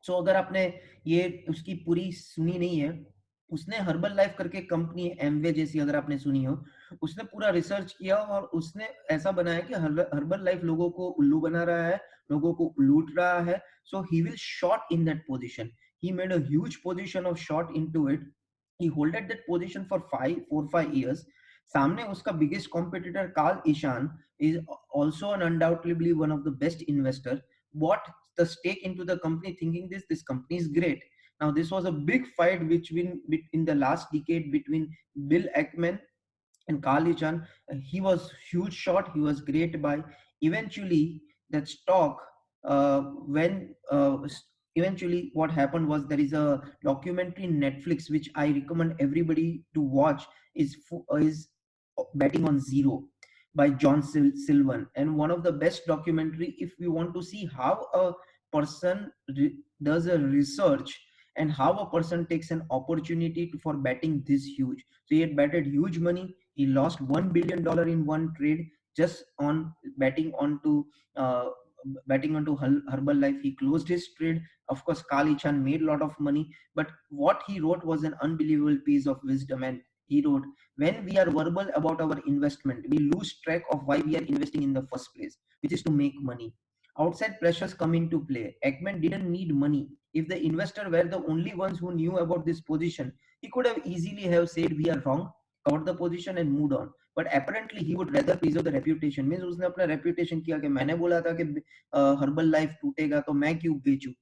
so अगर आपने ये उसकी पूरी सुनी नहीं है, उसने हर्बल लाइफ करके कंपनी एमवे जैसी अगर आपने सुनी हो, उसने पूरा रिसर्च किया और उसने ऐसा बनाया कि हर्बल लाइफ लोगों को उल्लू बना रहा है, लोगों को लूट रहा है. So he will short in that position. He made a huge position of short into it. He holded that position for 4 5 years. सामने उसका biggest competitor Carl Icahn is also an undoubtedly one of the best investor. Bought the stake into the company thinking this company is great. Now this was a big fight which in the last decade between Bill Ackman and Carl Icahn. He was huge shot. He was great buy. Eventually, that stock when eventually what happened was there is a documentary in Netflix which I recommend everybody to watch is Betting on Zero by John Silvan, and one of the best documentary if we want to see how a person does a research and how a person takes an opportunity for betting this huge. So he had betted huge money. He lost $1 billion in one trade just on uh, betting onto Herbalife. He closed his trade. Of course, Kali Chan made a lot of money, but what he wrote was an unbelievable piece of wisdom. And he wrote, "When we are verbal about our investment, we lose track of why we are investing in the first place, which is to make money. Outside pressures come into play. Ekman didn't need money. If the investor were the only ones who knew about this position, he could have easily have said we are wrong, covered the position and moved on. But apparently he would rather preserve the reputation. Means उसने अपना reputation किया कि मैंने बोला था कि herbal life टूटेगा तो मैं क्यों बेचूं.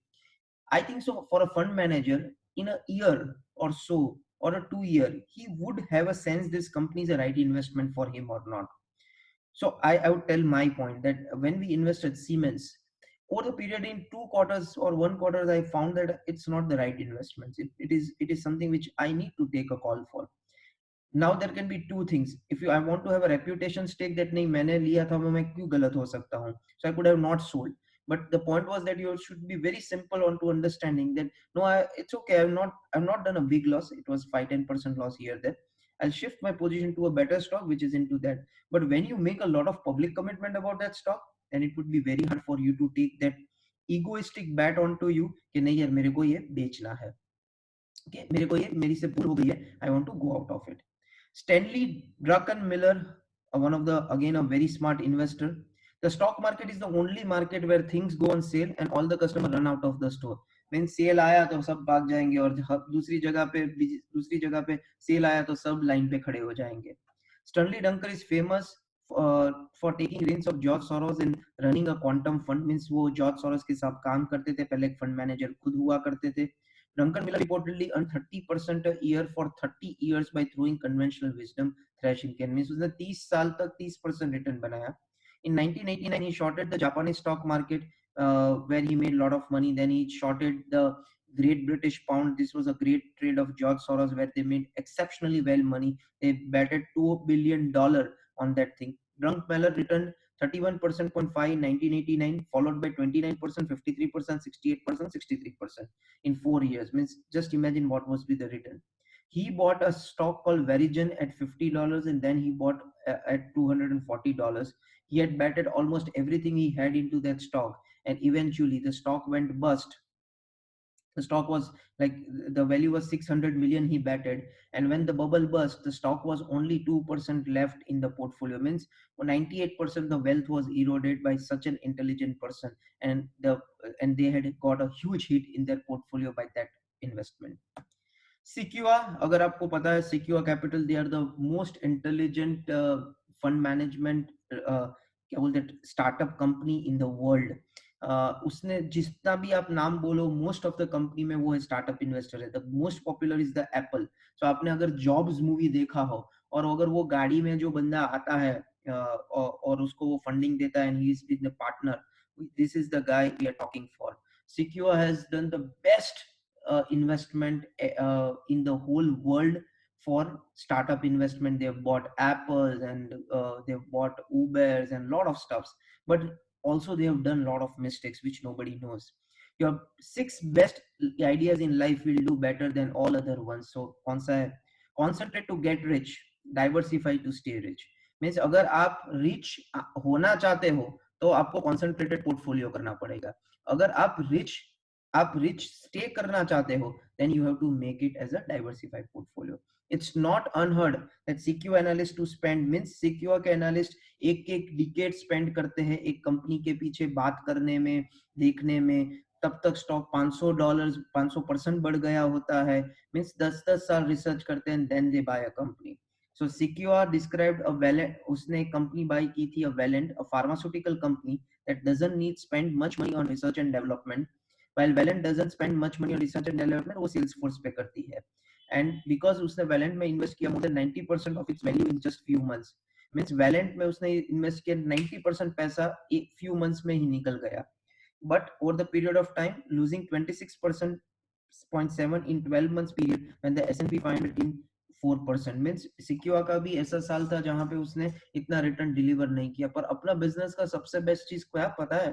I think so for a fund manager in a year or so or a 2 year, he would have a sense this company is a right investment for him or not. So I would tell my point that when we invest at Siemens, over the period in 2 quarters or 1 quarter, I found that it's not the right investments. It is something which I need to take a call for. Now there can be two things. If you I want to have a reputation stake that नहीं मैंने लिया था मैं क्यों गलत हो सकता हूँ, so I could have not sold. But the point was that you should be very simple on to understanding that no, it's okay. I've not done a big loss. It was 5-10% loss here there. I'll shift my position to a better stock which is into that. But when you make a lot of public commitment about that stock, then it would be very hard for you to take that egoistic bet onto you कि नहीं यार मेरे को ये बेचना है. Okay, मेरे को ये मेरी से भूल हो गई है. I want to go out of it. Stanley Druckenmiller, one of the again a very smart investor. The stock market is the only market where things go on sale and all the customers run out of the store. When sale आया तो सब भाग जाएंगे और दूसरी जगह पे cell आया तो सब लाइन पे खड़े हो जाएंगे. Stanley Dunker is famous for taking reins of George Soros in running a quantum fund. Means वो George Soros के साथ काम करते थे, पहले एक फंड मैनेजर खुद हुआ करते थे. Duncan Miller reportedly earned 30% a year for 30 years by throwing conventional wisdom thrashing can. Means उसने 30 साल तक 30% return बनाया. In 1989, he shorted the Japanese stock market where he made a lot of money. Then he shorted the Great British Pound. This was a great trade of George Soros where they made exceptionally well money. They betted $2 billion on that thing. Drunk Miller returned 31% 0.5 in 1989, followed by 29%, 53%, 68%, 63% in 4 years. Means just imagine what was be the return. He bought a stock called Verigen at $50 and then he bought at $240. He had betted almost everything he had into that stock, and eventually the stock went bust. The stock was like the value was 600 million he betted, and when the bubble burst the stock was only 2% left in the portfolio. Means 98% the wealth was eroded by such an intelligent person, and they had got a huge hit in their portfolio by that investment. Secure, अगर आपको पता है Secure Capital, they are the most intelligent fund management क्या बोलते हैं startup company in the world. उसने जितना भी आप नाम बोलो मोस्ट ऑफ द कंपनी में वो है स्टार्टअप इन्वेस्टर है. The most popular is the Apple. So आपने अगर जॉब्स मूवी देखा हो और अगर वो गाड़ी में जो बंदा आता है और उसको वो फंडिंग देता है and he is with the partner, this is the guy we are talking for. Secure has done the best investment in the whole world for startup investment. They've bought Apples and they've bought Ubers and lot of stuffs. But also they have done a lot of mistakes which nobody knows. Your six best ideas in life will do better than all other ones. So कौन सा है? Concentrate to get rich, diversify to stay rich. Means अगर आप rich होना चाहते हो तो आपको कॉन्सेंट्रेटेड पोर्टफोलियो करना पड़ेगा. अगर आप रिच स्टे करना चाहते हो then you have to make it as a diversified portfolio. It's not unheard that CQ analyst to spend means CQ के analyst एक एक डिकेड स्पेंड करते हैं एक कंपनी के पीछे बात करने में, देखने में. तब तक स्टॉक $500 500% बढ़ गया होता है. मीन्स 10-10 साल रिसर्च करते हैं then they buy a company. So CQR described a Valent, उसने एक कंपनी बाय की थी, a Valent, a pharmaceutical company that doesn't need spend much money on research and development. While Valent doesn't spend much money on research and development, वो sales force पे करती है. And because उसने Valent में invest किया more than 90% of its value in just few months. Means Valent में उसने invest किया 90% पैसा एक few months में ही निकल गया. But over the period of time, losing 26% 0.7 in 12 months period when the S&P 500 in 4%. Means secure का भी ऐसा साल था जहां पे उसने इतना रिटर्न डिलीवर नहीं किया. पर अपना बिजनेस का सबसे बेस्ट चीज क्या पता है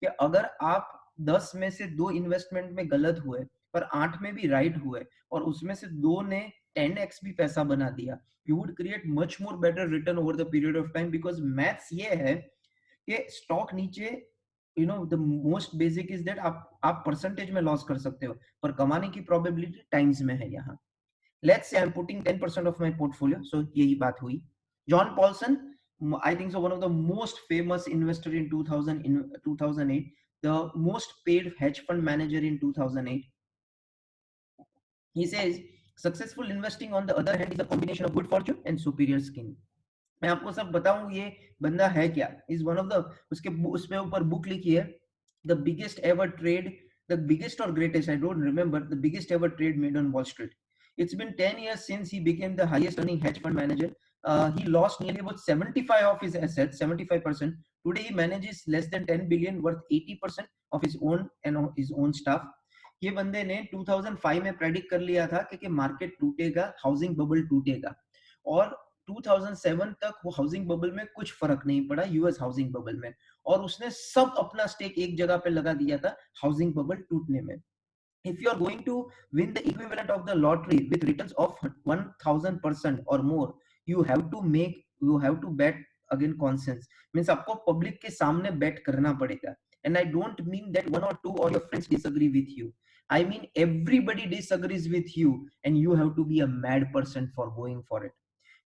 कि अगर आप 10 में से 2 इन्वेस्टमेंट में गलत हुए पर 8 में भी राइट हुए और उसमें से 2 ने 10x भी पैसा बना दिया, you would create much more better return over the period of time. Because maths ये है कि स्टॉक नीचे the most basic is that आप परसेंटेज में लॉस कर सकते हो पर कमाने की प्रोबेबिलिटी टाइम्स में है. यहाँ let's say I'm putting 10% of my portfolio. So यही बात हुई. John Paulson, I think so one of the most famous investor in 2008, the most paid hedge fund manager in 2008. He says successful investing on the other hand is a combination of good fortune and superior skin. मैं आपको सब बताऊं ये बंदा है क्या. Is one of the उसके उसमें ऊपर बुक लिखी है the biggest ever trade, the biggest और greatest, I don't remember, the biggest ever trade made on Wall Street. It's been 10 years since he became the highest earning hedge fund manager. He lost nearly about 75 of his assets, 75%. Today he manages less than 10 billion, worth 80% of his own and his own staff. ये बंदे ने 2005 में predict कर लिया था कि market टूटेगा, housing bubble टूटेगा. और 2007 तक वो हाउसिंग बबल में कुछ फर्क नहीं पड़ा यूएस हाउसिंग बबल में. और उसने सब अपना स्टेक एक जगह पे लगा दिया था हाउसिंग बबल टूटने में. If you are going to win the equivalent of the lottery with returns of 1000% or more, you have to bet again conscience. Means आपको पब्लिक के सामने bet करना पड़ेगा. And I don't mean that one or two or your friends disagree with you. I mean everybody disagrees with you and you have to be a mad person for going for it.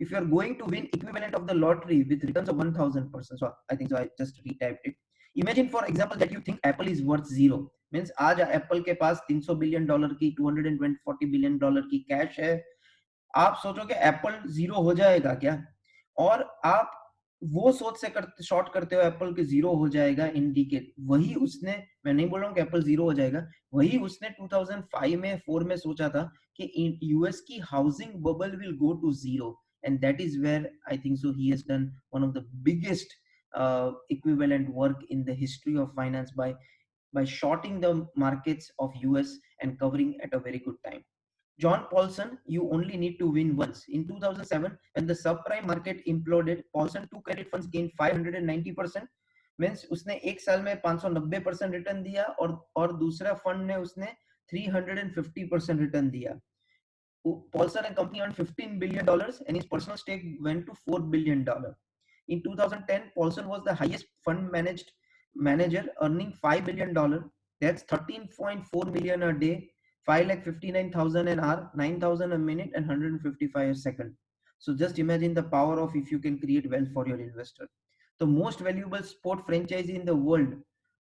If you are going to win equivalent of the lottery with returns of 1000%, so I think so I just retyped it. Imagine for example that you think Apple is worth zero. Means आज Apple के पास $300 billion की 240 billion की cash है. आप सोचो कि Apple zero हो जाएगा क्या. और आप वो सोच से शॉर्ट करते हो एप्पल के जीरो हो जाएगा इंडिकेट. वही उसने, मैं नहीं बोल रहा हूँ कि एप्पल जीरो हो जाएगा, वही उसने 2005 में 4 में सोचा था कि यूएस की housing bubble will go to zero. And that is where I think so he has done one of the biggest equivalent work in the history of finance by shorting the markets of US and covering at a very good time. John Paulson, you only need to win once. In 2007, when the subprime market imploded, Paulson two credit funds gained 590%. Means उसने एक साल में 590% return दिया और दूसरा fund ने उसने 350% return दिया. Paulson and company earned $15 billion and his personal stake went to $4 billion. In 2010, Paulson was the highest fund manager earning $5 billion. That's 13.4 million a day, 5,59,000 an hour, 9,000 a minute, and 155 a second. So just imagine the power of if you can create wealth for your investor. The most valuable sport franchise in the world,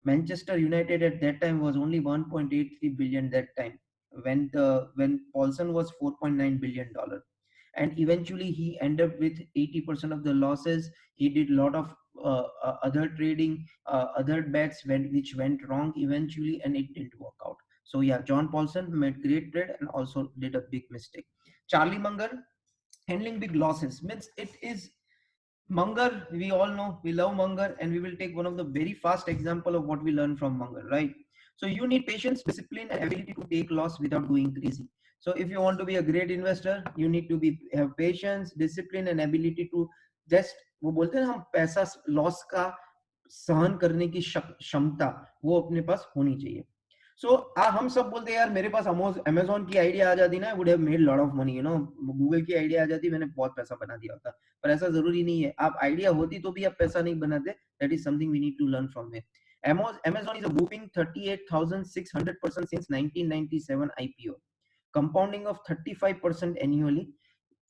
Manchester United at that time was only 1.83 billion that time when Paulson was 4.9 billion dollar. And eventually he ended up with 80% of the losses. He did a lot of other trading, other bets which went wrong eventually, and it didn't work out. So yeah, John Paulson made great trade and also did a big mistake. Charlie Munger, handling big losses, means it is Munger. We all know, we love Munger, and we will take one of the very fast example of what we learn from Munger, right? So you need patience, discipline, and ability to take loss without going crazy. So if you want to be a great investor, you need to have patience, discipline, and ability to just, वो बोलते हैं हम पैसा loss का सहन करने की क्षमता वो अपने पास होनी चाहिए। सो हम सब बोलते हैं यार मेरे पास अमेज़न की आइडिया आ जाती ना, I would have made lot of money, Google की आइडिया आ जाती, मैंने बहुत पैसा बना दिया होता। पर ऐसा ज़रूरी नहीं है, आप आइडिया होती तो भी आप पैसा नहीं बनाते, that is something we need to learn from him. Amazon is a whopping 38,600% since 1997 IPO, compounding of 35% annually।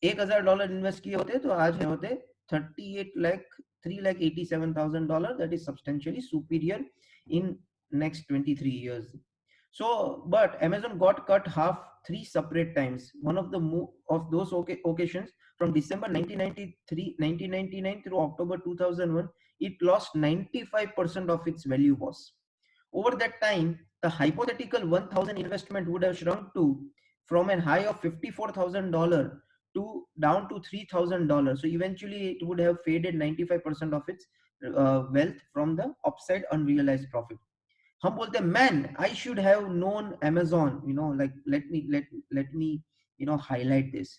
$1,000 invest किए होते तो आज है होते 38 lakh $3,87,000, that is substantially superior in next 23 years. So but Amazon got cut half three separate times. One of the of those occasions, from December 1999 through October 2001, it lost 95% of its value was. Over that time, the hypothetical 1,000 investment would have shrunk to from a high of $54,000 to down to $3,000. So eventually, it would have faded 95% of its wealth from the upside unrealized profit. हम बोलते हैं, man, I should have known Amazon. Like let me highlight this.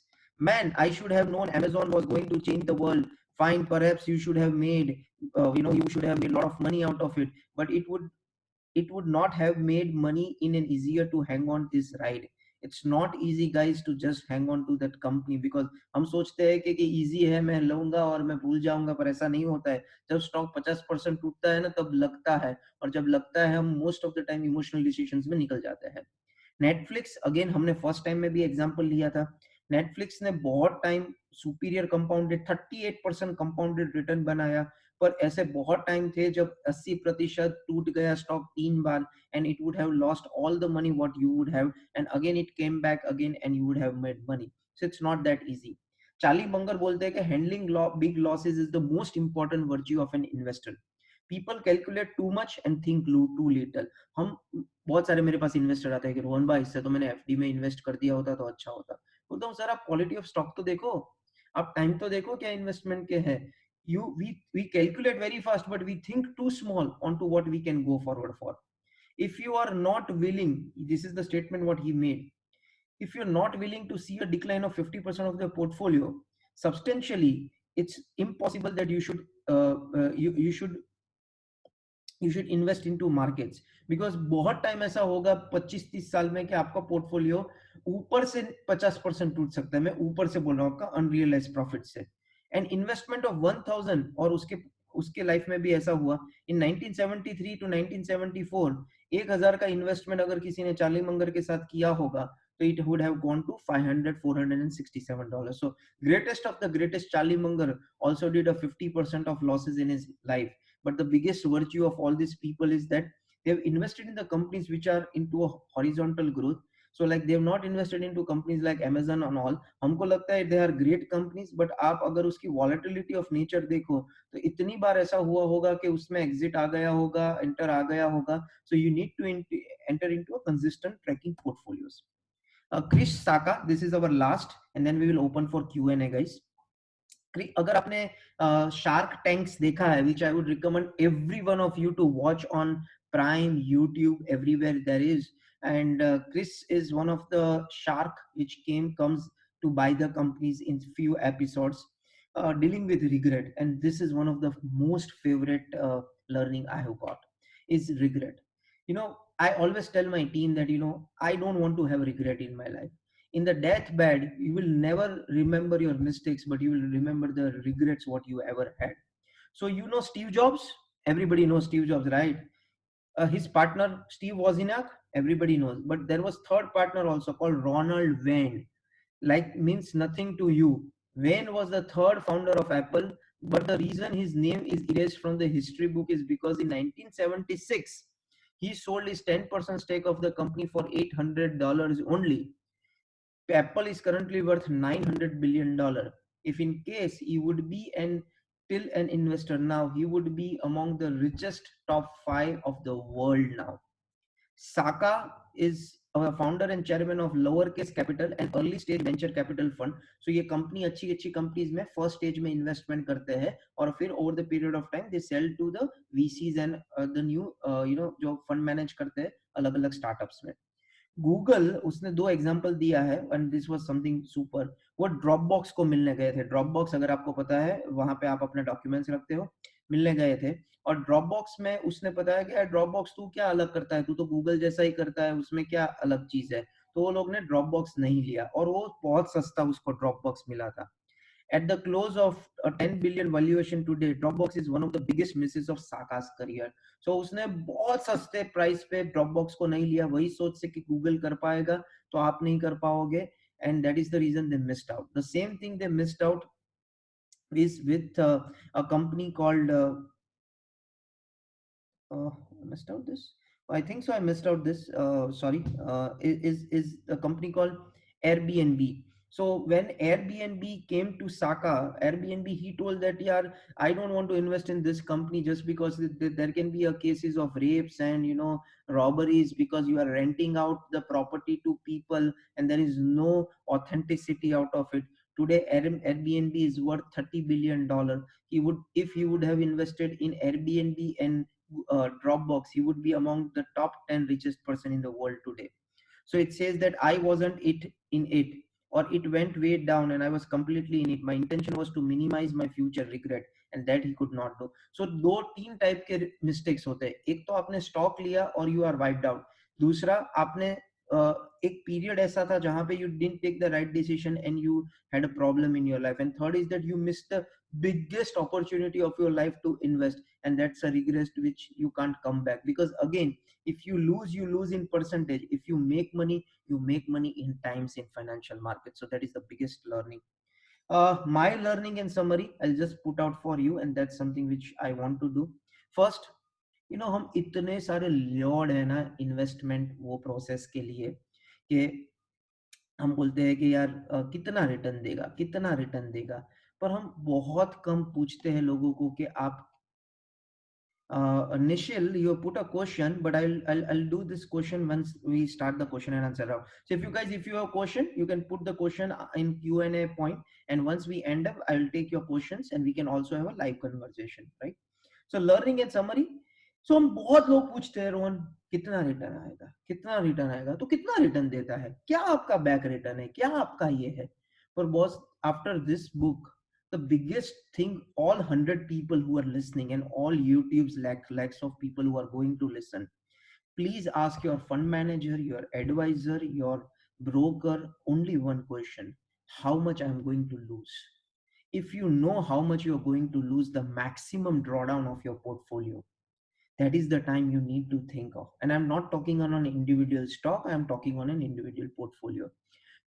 Man, I should have known Amazon was going to change the world. Fine, perhaps you should have made, you should have made a lot of money out of it, but it would not have made money in an easier to hang on this ride. It's not easy, guys, to just hang on to that company, because हम सोचते हैं कि easy है, मैं लूंगा और मैं भूल जाऊंगा, पर ऐसा नहीं होता है। जब स्टॉक 50% टूटता है ना, तब लगता है, और जब लगता है हम most of the time emotional decisions में निकल जाते हैं। नेटफ्लिक्स, अगेन हमने फर्स्ट टाइम में भी एग्जांपल लिया था। नेटफ्लिक्स ने बहुत time superior compounded 38% compounded return बनाया, पर ऐसे बहुत टाइम थे जब 80% टूट गया स्टॉक 3 बार, and it would have lost all the money what you would have, and again it came back again and you would have made money. So it's not that easy. Charlie Munger बोलते हैं कि handling big losses is the most important virtue of an investor. People calculate too much and think too little. हम बहुत सारे मेरे पास investor आते हैं कि रोहन भाई, इससे तो मैंने एफडी में इन्वेस्ट कर दिया होता तो अच्छा होता। बोलता हूँ, सर आप क्वालिटी ऑफ स्टॉक तो देखो, आप टाइम तो देखो क्या इन्वेस्टमेंट के है। We calculate very fast, but we think too small onto what we can go forward for. If you are not willing, this is the statement what he made, if you're not willing to see a decline of 50% of the portfolio substantially, it's impossible that you should invest into markets, because बहुत time ऐसा होगा 25-30 साल में कि आपका portfolio ऊपर से 50% टूट सकता है। मैं ऊपर से बोल रहा हूँ, आपका अनरियलाइज्ड प्रॉफिट से। एंड इन्वेस्टमेंट ऑफ 1000, और उसके लाइफ में भी ऐसा हुआ। इन 1973 टू 1974, 1000 का इन्वेस्टमेंट अगर किसी ने चार्ली मंगर के साथ किया होगा, तो it would have gone to $467. So greatest of the greatest, Charlie Munger also did a 50% of losses in his life. But the biggest virtue of all these people is that they've invested in the companies which are into a horizontal growth. So like they've not invested into companies like Amazon and all. हमको लगता है they are great companies, but आप अगर उसकी volatility of nature देखो, तो इतनी बार ऐसा हुआ होगा कि उसमें exit आ गया होगा, enter आ गया होगा. So you need to enter into a consistent tracking portfolios. Krish Saka, this is our last, and then we will open for Q&A, guys. अगर आपने शार्क टैंक्स देखा है, which I would recommend every one of you to watch on Prime, YouTube, everywhere there is. And Chris is one of the shark which comes to buy the companies in few episodes, dealing with regret. And this is one of the most favorite learning I have got is regret. I always tell my team that I don't want to have regret in my life. In the deathbed, you will never remember your mistakes, but you will remember the regrets what you ever had. So Steve Jobs, everybody knows Steve Jobs, right? His partner Steve Wozniak, everybody knows, but there was third partner also called Ronald Wayne. Like, means nothing to you. Wayne was the third founder of Apple, but the reason his name is erased from the history book is because in 1976 he sold his 10% stake of the company for $800 only. Apple is currently worth $900 billion. If in case he would be still an investor now, he would be among the richest top 5 of the world now. Saka is a founder and chairman of Lowercase Capital, an early stage venture capital fund. So ये company अच्छी companies में first stage में investment करते हैं, और फिर over the period of time they sell to the VCs and the new जो fund manage करते हैं अलग अलग startups में. गूगल, उसने 2 एग्जांपल दिया है, and this was something super. वो ड्रॉपबॉक्स को मिलने गए थे। ड्रॉपबॉक्स, अगर आपको पता है, वहां पे आप अपने डॉक्यूमेंट्स रखते हो। मिलने गए थे, और ड्रॉपबॉक्स में उसने बताया कि यार ड्रॉपबॉक्स तू क्या अलग करता है, तू तो गूगल जैसा ही करता है, उसमें क्या अलग चीज है। तो वो लोग ने ड्रॉपबॉक्स नहीं लिया, और वो बहुत सस्ता उसको ड्रॉपबॉक्स मिला था। At the close of a 10 billion valuation today, Dropbox is one of the biggest misses of Saka's career. So उसने बहुत सस्ते प्राइस पे Dropbox को नहीं लिया, वही सोच से कि Google कर पाएगा तो आप नहीं कर पाओगे, and that is the reason they missed out. The same thing they missed out is with a company called I missed out this. I think so. I missed out this. Sorry. Is a company called Airbnb. So when Airbnb came to Saka, Airbnb, he told that, yeah, I don't want to invest in this company just because there can be a cases of rapes and robberies, because you are renting out the property to people and there is no authenticity out of it. Today Airbnb is worth $30 billion. If he would have invested in Airbnb and Dropbox, he would be among the top 10 richest person in the world today. So it says that I wasn't it in it, or it went way down and I was completely in it. My intention was to minimize my future regret, and that he could not do. So दो तीन type के mistakes होते हैं, एक तो आपने stock लिया और यू आर वाइप्ड आउट, दूसरा आपने एक पीरियड ऐसा था जहां पे you didn't take the right decision and you had a problem in your life, and third is that you missed the biggest opportunity of your life to invest, and that's a regret which you can't come back, because again, if you lose, you lose in percentage. If you make money, you make money in times in financial markets. So that is the biggest learning. My learning in summary, I'll just put out for you, and that's something which I want to do. First, हम इतने सारे Lord है ना investment वो process के लिए, कि हम बोलते हैं कि यार कितना रिटर्न देगा, कितना रिटर्न देगा, पर हम बहुत कम पूछते हैं लोगों को कि आप Nishil, you put a question, but I'll do this question once we start the question and answer round. So if you have a question, you can put the question in Q&A point, and once we end up, I will take your questions and we can also have a live conversation, right? So learning and summary. So हम बहुत लोग पूछते हैं रोहन, कितना return आएगा, कितना return आएगा, तो कितना रिटर्न देता है, क्या आपका बैक रिटर्न है, क्या आपका ये है। पर boss, after this book, the biggest thing, all 100 people who are listening and all YouTube's lakhs of people who are going to listen, please ask your fund manager, your advisor, your broker only one question: how much I am going to lose. If you know how much you are going to lose, the maximum drawdown of your portfolio, that is the time you need to think of. And I'm not talking on an individual stock, I'm talking on an individual portfolio.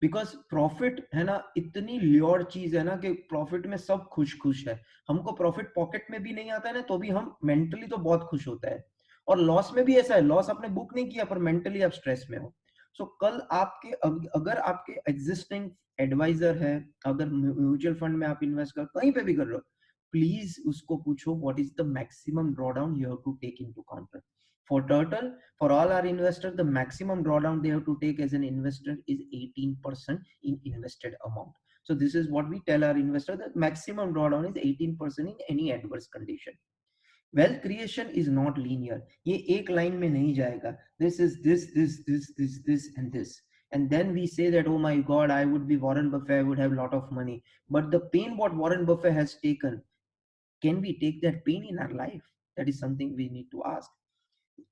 Because profit है ना, इतनी lure चीज है ना कि profit में सब खुश खुश है। हमको प्रॉफिट पॉकेट में भी नहीं आता है ना, तो भी हम मेंटली तो बहुत खुश होता है। और लॉस में भी ऐसा है, लॉस आपने बुक नहीं किया पर मेंटली आप स्ट्रेस में हो। सो कल आपके अगर आपके एग्जिस्टिंग एडवाइजर है, अगर म्यूचुअल फंड में आप इन्वेस्ट कर कहीं पे भी कर रहे हो, प्लीज उसको पूछो what is the maximum drawdown you have to take into counter. For Turtle, for all our investors, the maximum drawdown they have to take as an investor is 18% in invested amount. So this is what we tell our investor, that maximum drawdown is 18% in any adverse condition. Wealth creation is not linear. ये एक line में नहीं जाएगा. This is this and this. And then we say that, oh my God, I would be Warren Buffett, I would have a lot of money. But the pain what Warren Buffett has taken, can we take that pain in our life? That is something we need to ask.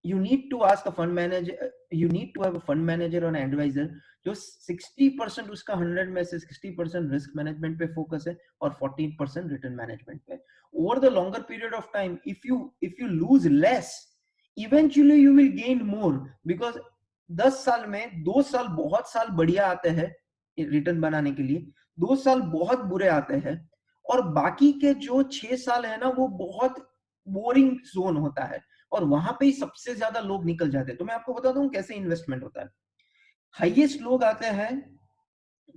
You need to ask a fund manager, you need to have a fund manager or an advisor जो 60% उसका 100 में से 60% risk management पे focus है और 40% return management पे। Over the longer period of time, if you lose less, eventually you will gain more, because 10 साल में 2 साल बहुत साल बढ़िया आते हैं रिटर्न बनाने के लिए, 2 साल बहुत बुरे आते हैं, और बाकी के जो 6 साल है ना वो बहुत बोरिंग जोन होता है, और वहां पे ही सबसे ज्यादा लोग निकल जाते हैं। तो मैं आपको बता दूं कैसे इन्वेस्टमेंट होता है। हाईएस्ट लोग आते हैं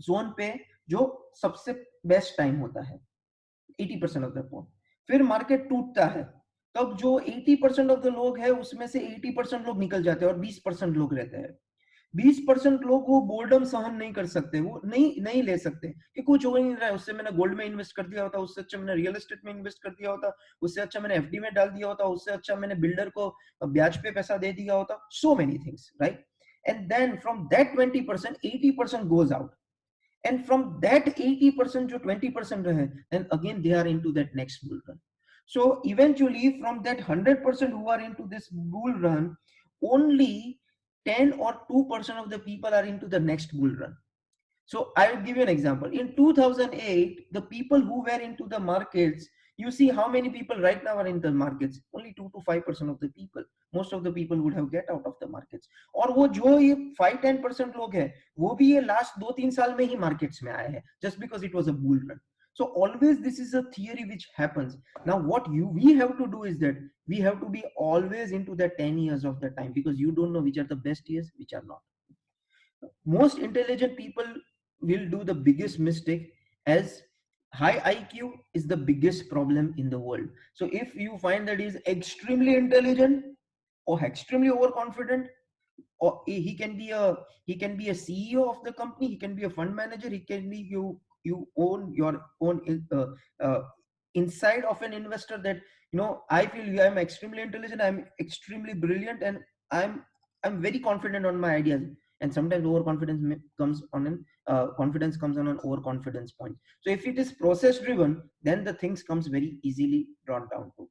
जोन पे जो सबसे बेस्ट टाइम होता है, 80% ऑफ द पॉइंट, फिर मार्केट टूटता है, तब जो 80% ऑफ द लोग है उसमें से 80% लोग निकल जाते हैं और 20% लोग रहते हैं। 20% लोग वो बोर्डम सहन नहीं कर सकते, वो नहीं नहीं ले सकते कि कुछ हो ही नहीं रहा है, उससे मैंने गोल्ड में इन्वेस्ट कर दिया होता, उससे अच्छा मैंने रियल एस्टेट में इन्वेस्ट कर दिया होता, उससे अच्छा मैंने एफडी में डाल दिया होता, उससे अच्छा मैंने बिल्डर को ब्याज पे पैसा दे दिया होता, so many things, right. And then from that 20% 80% goes out, and from that 80% जो 20% रहे, then again they are into that next bull run. So eventually, from that 100% who are into this bull run, only 10 or 2% of the people are into the next bull run. So I'll give you an example. In 2008, the people who were into the markets, you see how many people right now are in the markets? Only 2 to 5% of the people. Most of the people would have get out of the markets. और वो जो ये 5-10% लोग हैं, वो भी ये last 2-3 साल में ही markets में आए हैं, just because it was a bull run. So always this is a theory which happens. Now what we have to do is that we have to be always into the 10 years of the time, because you don't know which are the best years, which are not. Most intelligent people will do the biggest mistake, as high IQ is the biggest problem in the world. So if you find that he is extremely intelligent or extremely overconfident, or he can be a CEO of the company, he can be a fund manager, he can be you own your own uh, inside of an investor, that I feel I'm extremely intelligent, I'm extremely brilliant, and I'm very confident on my ideas. And sometimes overconfidence comes on an confidence comes on an overconfidence point. So if it is process driven, then the things comes very easily drawn down to.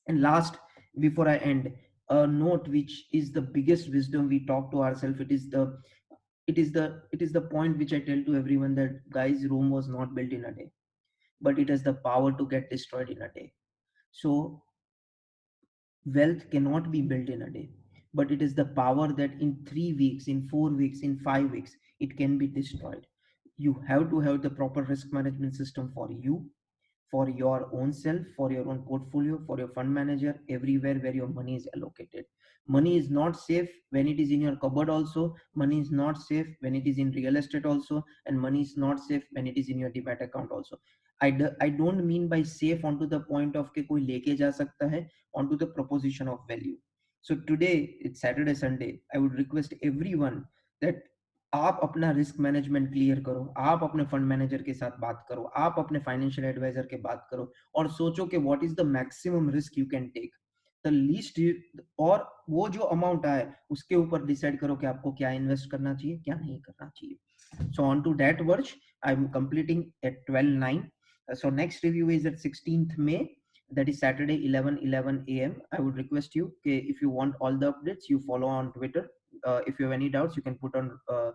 And last, before I end, a note which is the biggest wisdom we talk to ourselves. It is the point which I tell to everyone, that guys, Rome was not built in a day, but it has the power to get destroyed in a day. So wealth cannot be built in a day, but it is the power that in 3 weeks, in 4 weeks, in 5 weeks, it can be destroyed. You have to have the proper risk management system for you, for your own self, for your own portfolio, for your fund manager, everywhere where your money is allocated. Money is not safe when it is in your cupboard also. Money is not safe when it is in real estate also. And money is not safe when it is in your demat account also. I don't mean by safe onto the point of कि कोई लेके जा सकता है, onto the proposition of value. So today, it's Saturday, Sunday. I would request everyone that आप अपना risk management clear करो, आप अपने फंड मैनेजर के साथ बात करो, आप अपने फाइनेंशियल एडवाइजर के बात करो, और सोचो कि what is the maximum risk you can take, the least, और वो जो अमाउंट आए उसके ऊपर डिसाइड करो कि आपको क्या इन्वेस्ट करना चाहिए, क्या नहीं करना चाहिए. So on to that verge, I'm completing at 12:09. So next review is at 16th May, that is Saturday 11:11 a.m. I would request you, okay, if you want all the updates, you follow on Twitter. If you have any doubts, you can put on uh,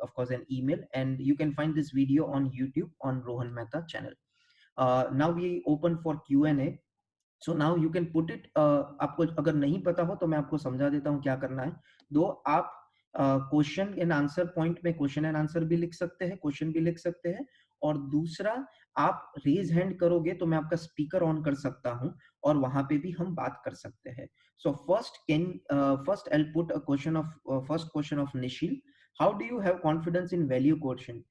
of course an email, and you can find this video on YouTube on Rohan Mehta channel. Now we open for Q&A. So now you can put it. आपको अगर नहीं पता हो तो मैं आपको समझा देता हूँ क्या करना है. दो आप क्वेश्चन एंड आंसर पॉइंट में क्वेश्चन एंड आंसर भी लिख सकते हैं, क्वेश्चन भी लिख सकते हैं, और दूसरा आप रेज हैंड करोगे तो मैं आपका स्पीकर ऑन कर सकता हूँ और वहां पे भी हम बात कर सकते हैं. So first I put a question of first question of Nishil. How do you have confidence in value question?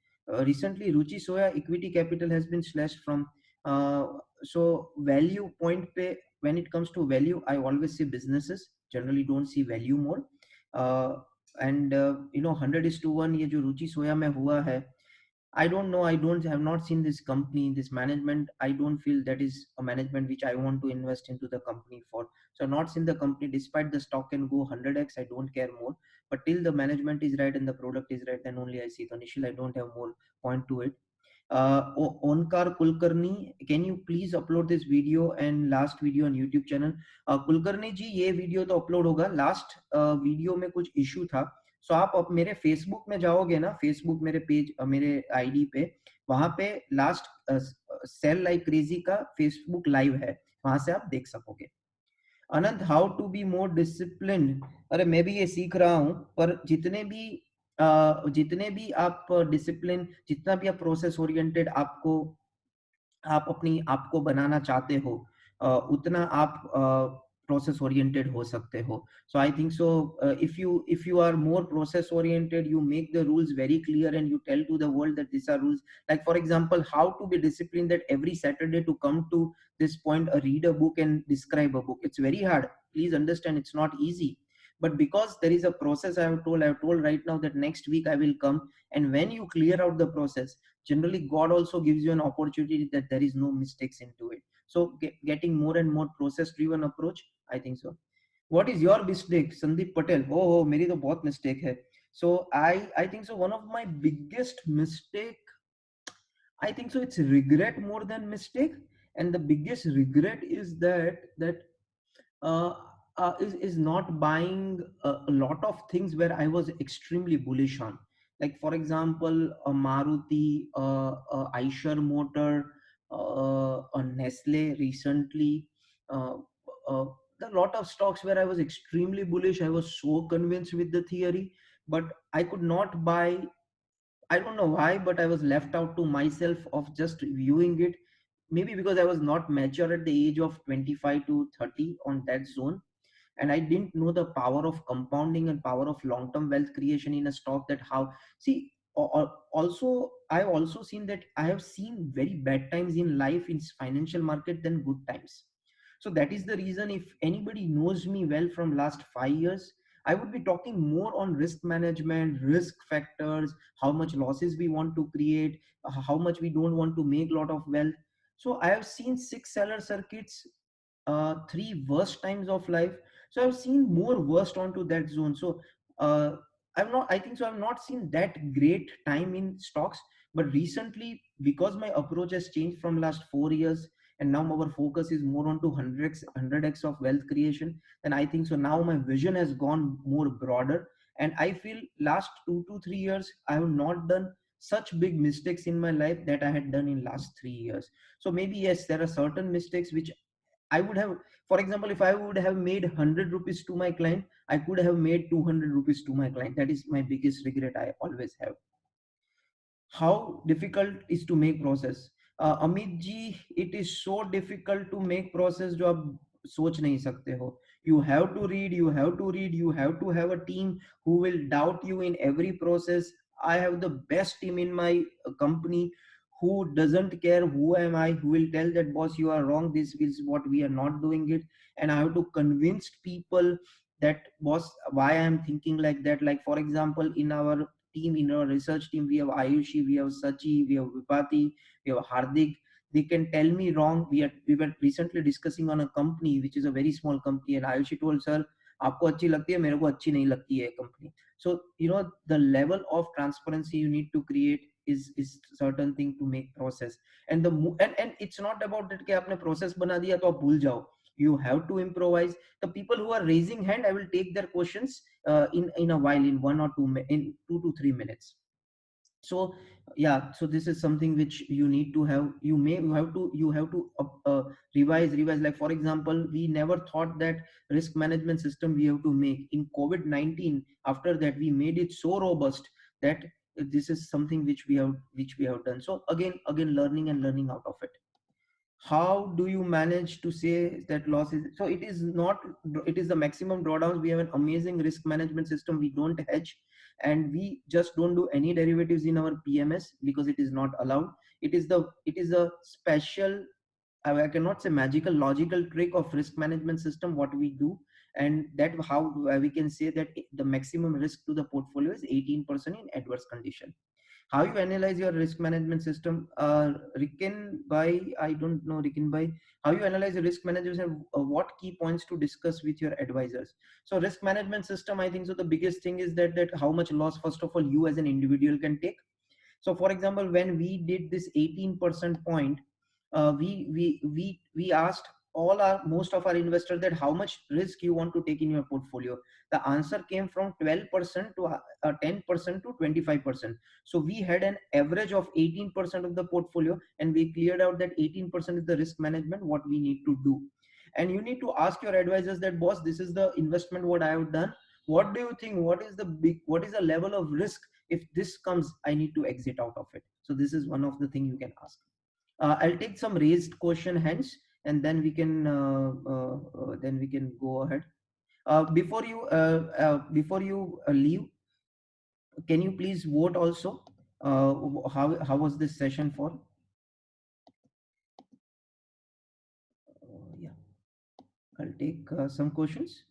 Recently Ruchi Soya equity capital has been slashed from so value point pe, when it comes to value, I always see businesses, generally don't see value more. uh, and 100:1 ये जो रुचि सोया में हुआ है, I don't know, I don't have not seen this company, this management. I don't feel that is a management which I want to invest into the company for. So not seen the company, despite the stock can go 100x, I don't care more. But till the management is right and the product is right, then only I see the initial. I don't have more point to it. Onkar Kulkarni, can you please upload this video and last video on YouTube channel? Kulkarni जी, ये video तो upload होगा. Last video में कुछ issue था. सो आप अब मेरे Facebook में जाओगे ना, फेसबुक मेरे पेज, मेरे आईडी पे, वहां पे लास्ट सेल लाइक क्रेजी का फेसबुक लाइव है, वहां से आप देख सकोगे. Anant, how to be more discipline? अरे मैं भी ये सीख रहा हूँ, पर जितने भी आप डिसिप्लिन, जितना भी आप प्रोसेस ओरिएंटेड आप अपनी आपको बनाना चाहते हो, उतना आप प्रोसेस ओरिएंटेड हो सकते हो. So I think so, if you are more process oriented, you make the rules very clear and you tell to the world that these are rules. Like for example, how to be disciplined, that every Saturday to come to this point, read a book and describe a book. It's very hard, please understand, it's not easy. But because there is a process, I have told right now that next week I will come, and when you clear out the process, generally God also gives you an opportunity that there is no mistakes into it. So getting more and more process driven approach, I think so. What is your mistake? Sandeep Patel. Oh, मेरी तो बहुत mistake है. So I think so, one of my biggest mistake, I think so, it's regret more than mistake. And the biggest regret is that uh, is not buying a lot of things where I was extremely bullish on. Like for example, a Maruti, a Eicher Motor, a Nestle recently. Uh, uh, a lot of stocks where I was extremely bullish. I was so convinced with the theory, but I could not buy. I don't know why, but I was left out to myself of just viewing it. Maybe because I was not mature at the age of 25 to 30 on that zone, and I didn't know the power of compounding and power of long term wealth creation in a stock. That how, see, also I've also seen that I have seen very bad times in life in financial market than good times. So that is the reason, if anybody knows me well from last 5 years, I would be talking more on risk management, risk factors, how much losses we want to create, how much we don't want to make a lot of wealth. So I have seen six seller circuits, three worst times of life. So I've seen more worst onto that zone. So uh, I think so I've not seen that great time in stocks. But recently, because my approach has changed from last 4 years, and now our focus is more on to 100x of wealth creation, then I think so now my vision has gone more broader. And I feel last 2 to 3 years I have not done such big mistakes in my life that I had done in last 3 years. So maybe yes, there are certain mistakes which I would have, for example, if I would have made 100 rupees to my client, I could have made 200 rupees to my client. That is my biggest regret I always have. How difficult is to make process? Amit ji, it is so difficult to make process जो आप सोच नहीं सकते हो. You have to read, you have to read, you have to have a team who will doubt you in every process. I have the best team in my company who doesn't care who am I, who will tell that boss you are wrong, this is what we are not doing it. And I have to convince people that boss why I am thinking like that. Like for example, in our team, in our research team, we have Ayushi, we have Sachi, we have Vipati, we have Hardik. They can tell me wrong. We were recently discussing on a company which is a very small company, and Ayushi told sir, आपको अच्छी लगती है, मेरे को अच्छी नहीं लगती है company. So the level of transparency you need to create is certain thing to make process. And it's not about that कि आपने process बना दिया तो आप भूल जाओ. You have to improvise. The people who are raising hand, I will take their questions in a while, in 1 or 2 in 2 to 3 minutes. So yeah, so this is something which you need to have. You have to revise. Like for example, we never thought that risk management system we have to make in COVID-19. After that, we made it so robust that this is something which we have done. So again, learning and learning out of it. How do you manage to say that loss is, so it is not, it is the maximum drawdowns. We have an amazing risk management system. We don't hedge, and we just don't do any derivatives in our PMS because it is not allowed. It is a special, I cannot say magical, logical trick of risk management system what we do. And that how we can say that the maximum risk to the portfolio is 18% in adverse condition. How you analyze your risk management system? Rikin by, I don't know Rikin by, how you analyze the risk management and what key points to discuss with your advisors? So risk management system, I think so the biggest thing is that how much loss first of all you as an individual can take. So for example, when we did this 18% point, we asked all our most of our investors that how much risk you want to take in your portfolio. The answer came from 12% to 10% to 25%. So we had an average of 18% of the portfolio, and we cleared out that 18% is the risk management what we need to do. And you need to ask your advisors that boss, this is the investment what I have done, what do you think, what is the level of risk? If this comes, I need to exit out of it. So this is one of the thing you can ask. I'll take some raised question hands, and then we can go ahead. Before you leave, can you please vote also? How was this session for? Yeah, I'll take some questions.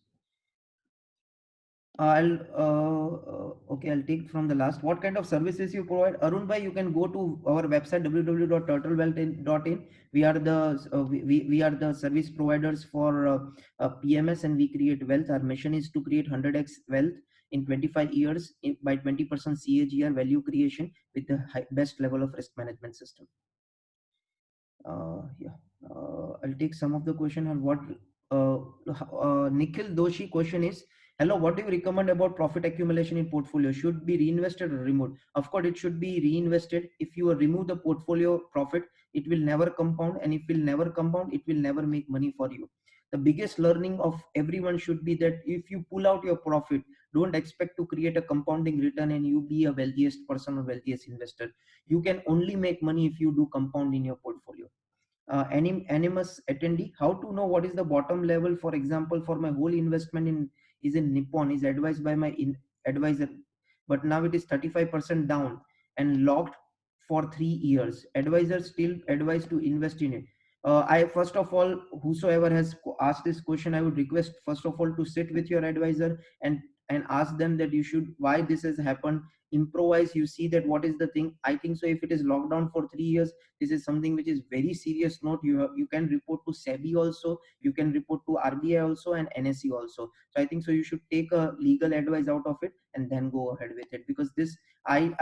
Okay, I'll take from the last. What kind of services you provide? Arun bhai, you can go to our website www.turtlewealth.in. We are we are the service providers for PMS, and we create wealth. Our mission is to create 100x wealth in 25 years by 20% CAGR value creation with the best level of risk management system. Yeah. I'll take some of the question and what uh, Nikhil Doshi question is, hello, what do you recommend about profit accumulation in portfolio? Should be reinvested or removed? Of course, it should be reinvested. If you remove the portfolio profit, it will never compound, and if it will never compound, it will never make money for you. The biggest learning of everyone should be that if you pull out your profit, don't expect to create a compounding return and you be a wealthiest person or wealthiest investor. You can only make money if you do compound in your portfolio. Animus attendee, how to know what is the bottom level? For example, for my whole investment in is in Nippon is advised by my advisor, but now it is 35% down and locked for 3 years. Advisors still advise to invest in it. I first of all, whosoever has asked this question, I would request first of all to sit with your advisor and ask them that you should why this has happened. Improvise. You see that what is the thing. I think so. If it is locked down for 3 years, this is something which is very serious note. You can report to SEBI also, you can report to RBI also, and NSE also. So I think so you should take a legal advice out of it and then go ahead with it, because this I'm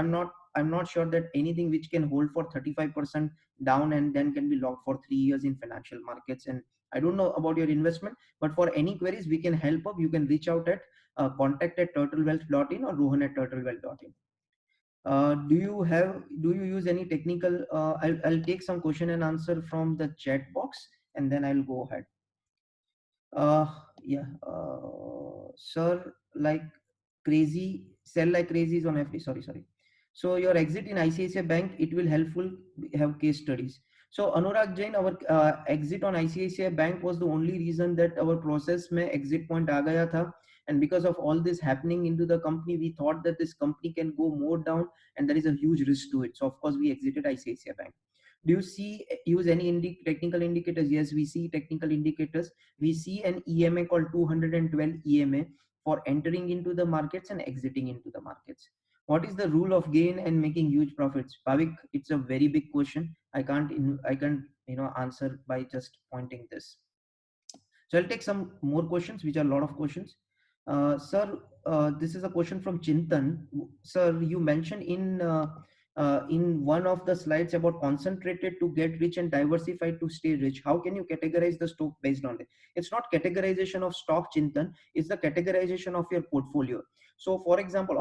not sure that anything which can hold for 35% down and then can be locked for 3 years in financial markets. And I don't know about your investment, but for any queries we can help up. You can reach out at contact@turtlewealth.in or rohan@turtlewealth.in. Do you use any technical? I'll take some question and answer from the chat box and then I'll go ahead. Uh, yeah, sir, like crazy, sell like crazy is on FD. Sorry. So your exit in ICICI Bank, it will helpful have case studies. So Anurag Jain, our exit on ICICI Bank was the only reason that our process में exit point आ गया था. And because of all this happening into the company, we thought that this company can go more down, and there is a huge risk to it. So of course we exited ICICI Bank. Do you see use any technical indicators? Yes, we see technical indicators. We see an EMA called 212 EMA for entering into the markets and exiting into the markets. What is the rule of gain and making huge profits? Pavik, it's a very big question. I can't answer by just pointing this. So I'll take some more questions, which are a lot of questions. Sir, this is a question from Chintan. Sir, you mentioned in one of the slides about concentrated to get rich and diversified to stay rich. How can you categorize the stock based on it? It's not categorization of stock, Chintan. It's the categorization of your portfolio. So, for example,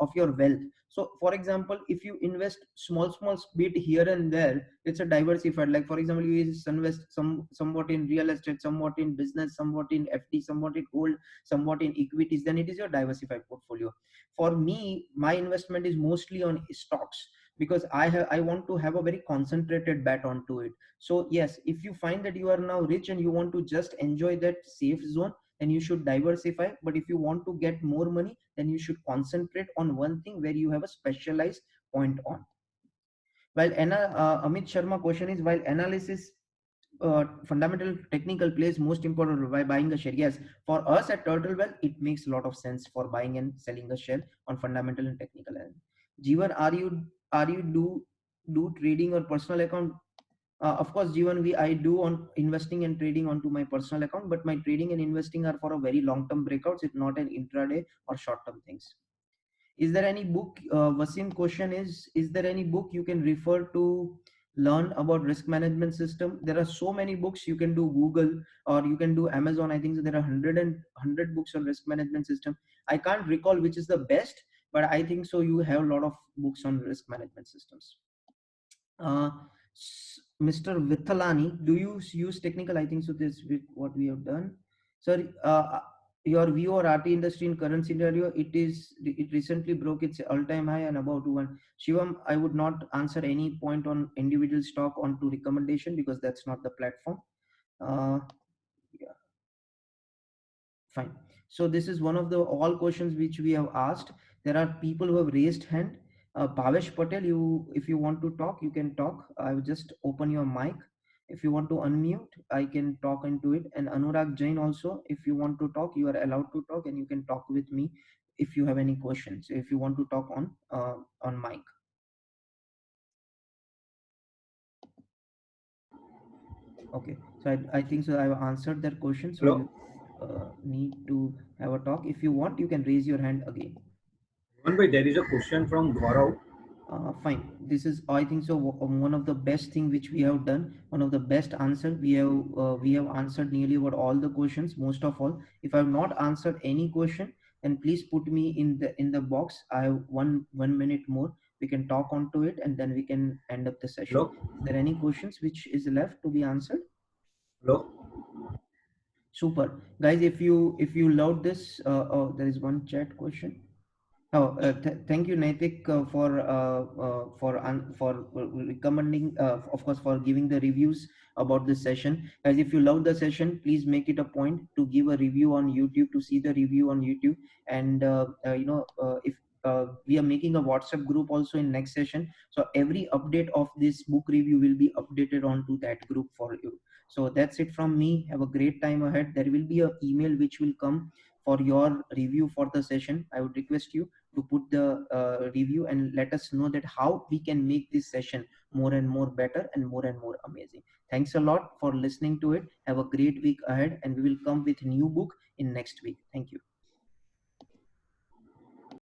of your wealth. So, for example, if you invest small bit here and there, it's a diversified. Like for example, you invest somewhat in real estate, somewhat in business, somewhat in FD, somewhat in gold, somewhat in equities, then it is your diversified portfolio. For me, my investment is mostly on stocks, because I want to have a very concentrated bet onto it. So yes, if you find that you are now rich and you want to just enjoy that safe zone, then you should diversify. But if you want to get more money, then you should concentrate on one thing where you have a specialized point on. While Amit Sharma question is, while analysis fundamental technical plays most important role by buying a share. Yes, for us at Turtle Wealth, it makes a lot of sense for buying and selling a share on fundamental and technical end. Jeevan, are you do trading or personal account? Of course, Jeevan, I do on investing and trading onto my personal account, but my trading and investing are for a very long term breakouts. It's not an intraday or short term things. Is there any book, Wasim question is there any book you can refer to learn about risk management system? There are so many books. You can do Google or you can do Amazon. I think so there are 100 books on risk management system. I can't recall which is the best, but I think so you have a lot of books on risk management systems. uh, Mr. Vithalani, do you use technical? I think so this with what we have done. Sir, your view or RT industry in current scenario, it recently broke its all-time high and about one. Shivam, I would not answer any point on individual stock onto recommendation because that's not the platform. Uh, yeah, fine. So this is one of the all questions which we have asked. There are people who have raised hand. Bhavesh Patel, if you want to talk, you can talk. I will just open your mic. If you want to unmute, I can talk into it. And Anurag Jain also, if you want to talk, you are allowed to talk, and you can talk with me if you have any questions. If you want to talk on mic. Okay. So I think so. I've answered that question. So Hello, you need to have a talk. If you want, you can raise your hand again. Mohan bhai, there is a question from Gaurav. Fine. This is, I think so, one of the best thing which we have done. One of the best answer we have answered nearly about all the questions. Most of all, if I have not answered any question, then please put me in the box. I have one minute more. We can talk onto it, and then we can end up the session. Hello? Is there any questions which is left to be answered? Hello? Super, guys. If you loved this, there is one chat question. Oh, thank you, Naitik, for recommending, of course, for giving the reviews about this session. Guys, if you love the session, please make it a point to give a review on YouTube, to see the review on YouTube. And if we are making a WhatsApp group also in next session, so every update of this book review will be updated onto that group for you. So that's it from me. Have a great time ahead. There will be a email which will come for your review for the session. I would request you to put the review and let us know that how we can make this session more and more better and more amazing. Thanks a lot for listening to it. Have a great week ahead, and we will come with new book in next week. Thank you.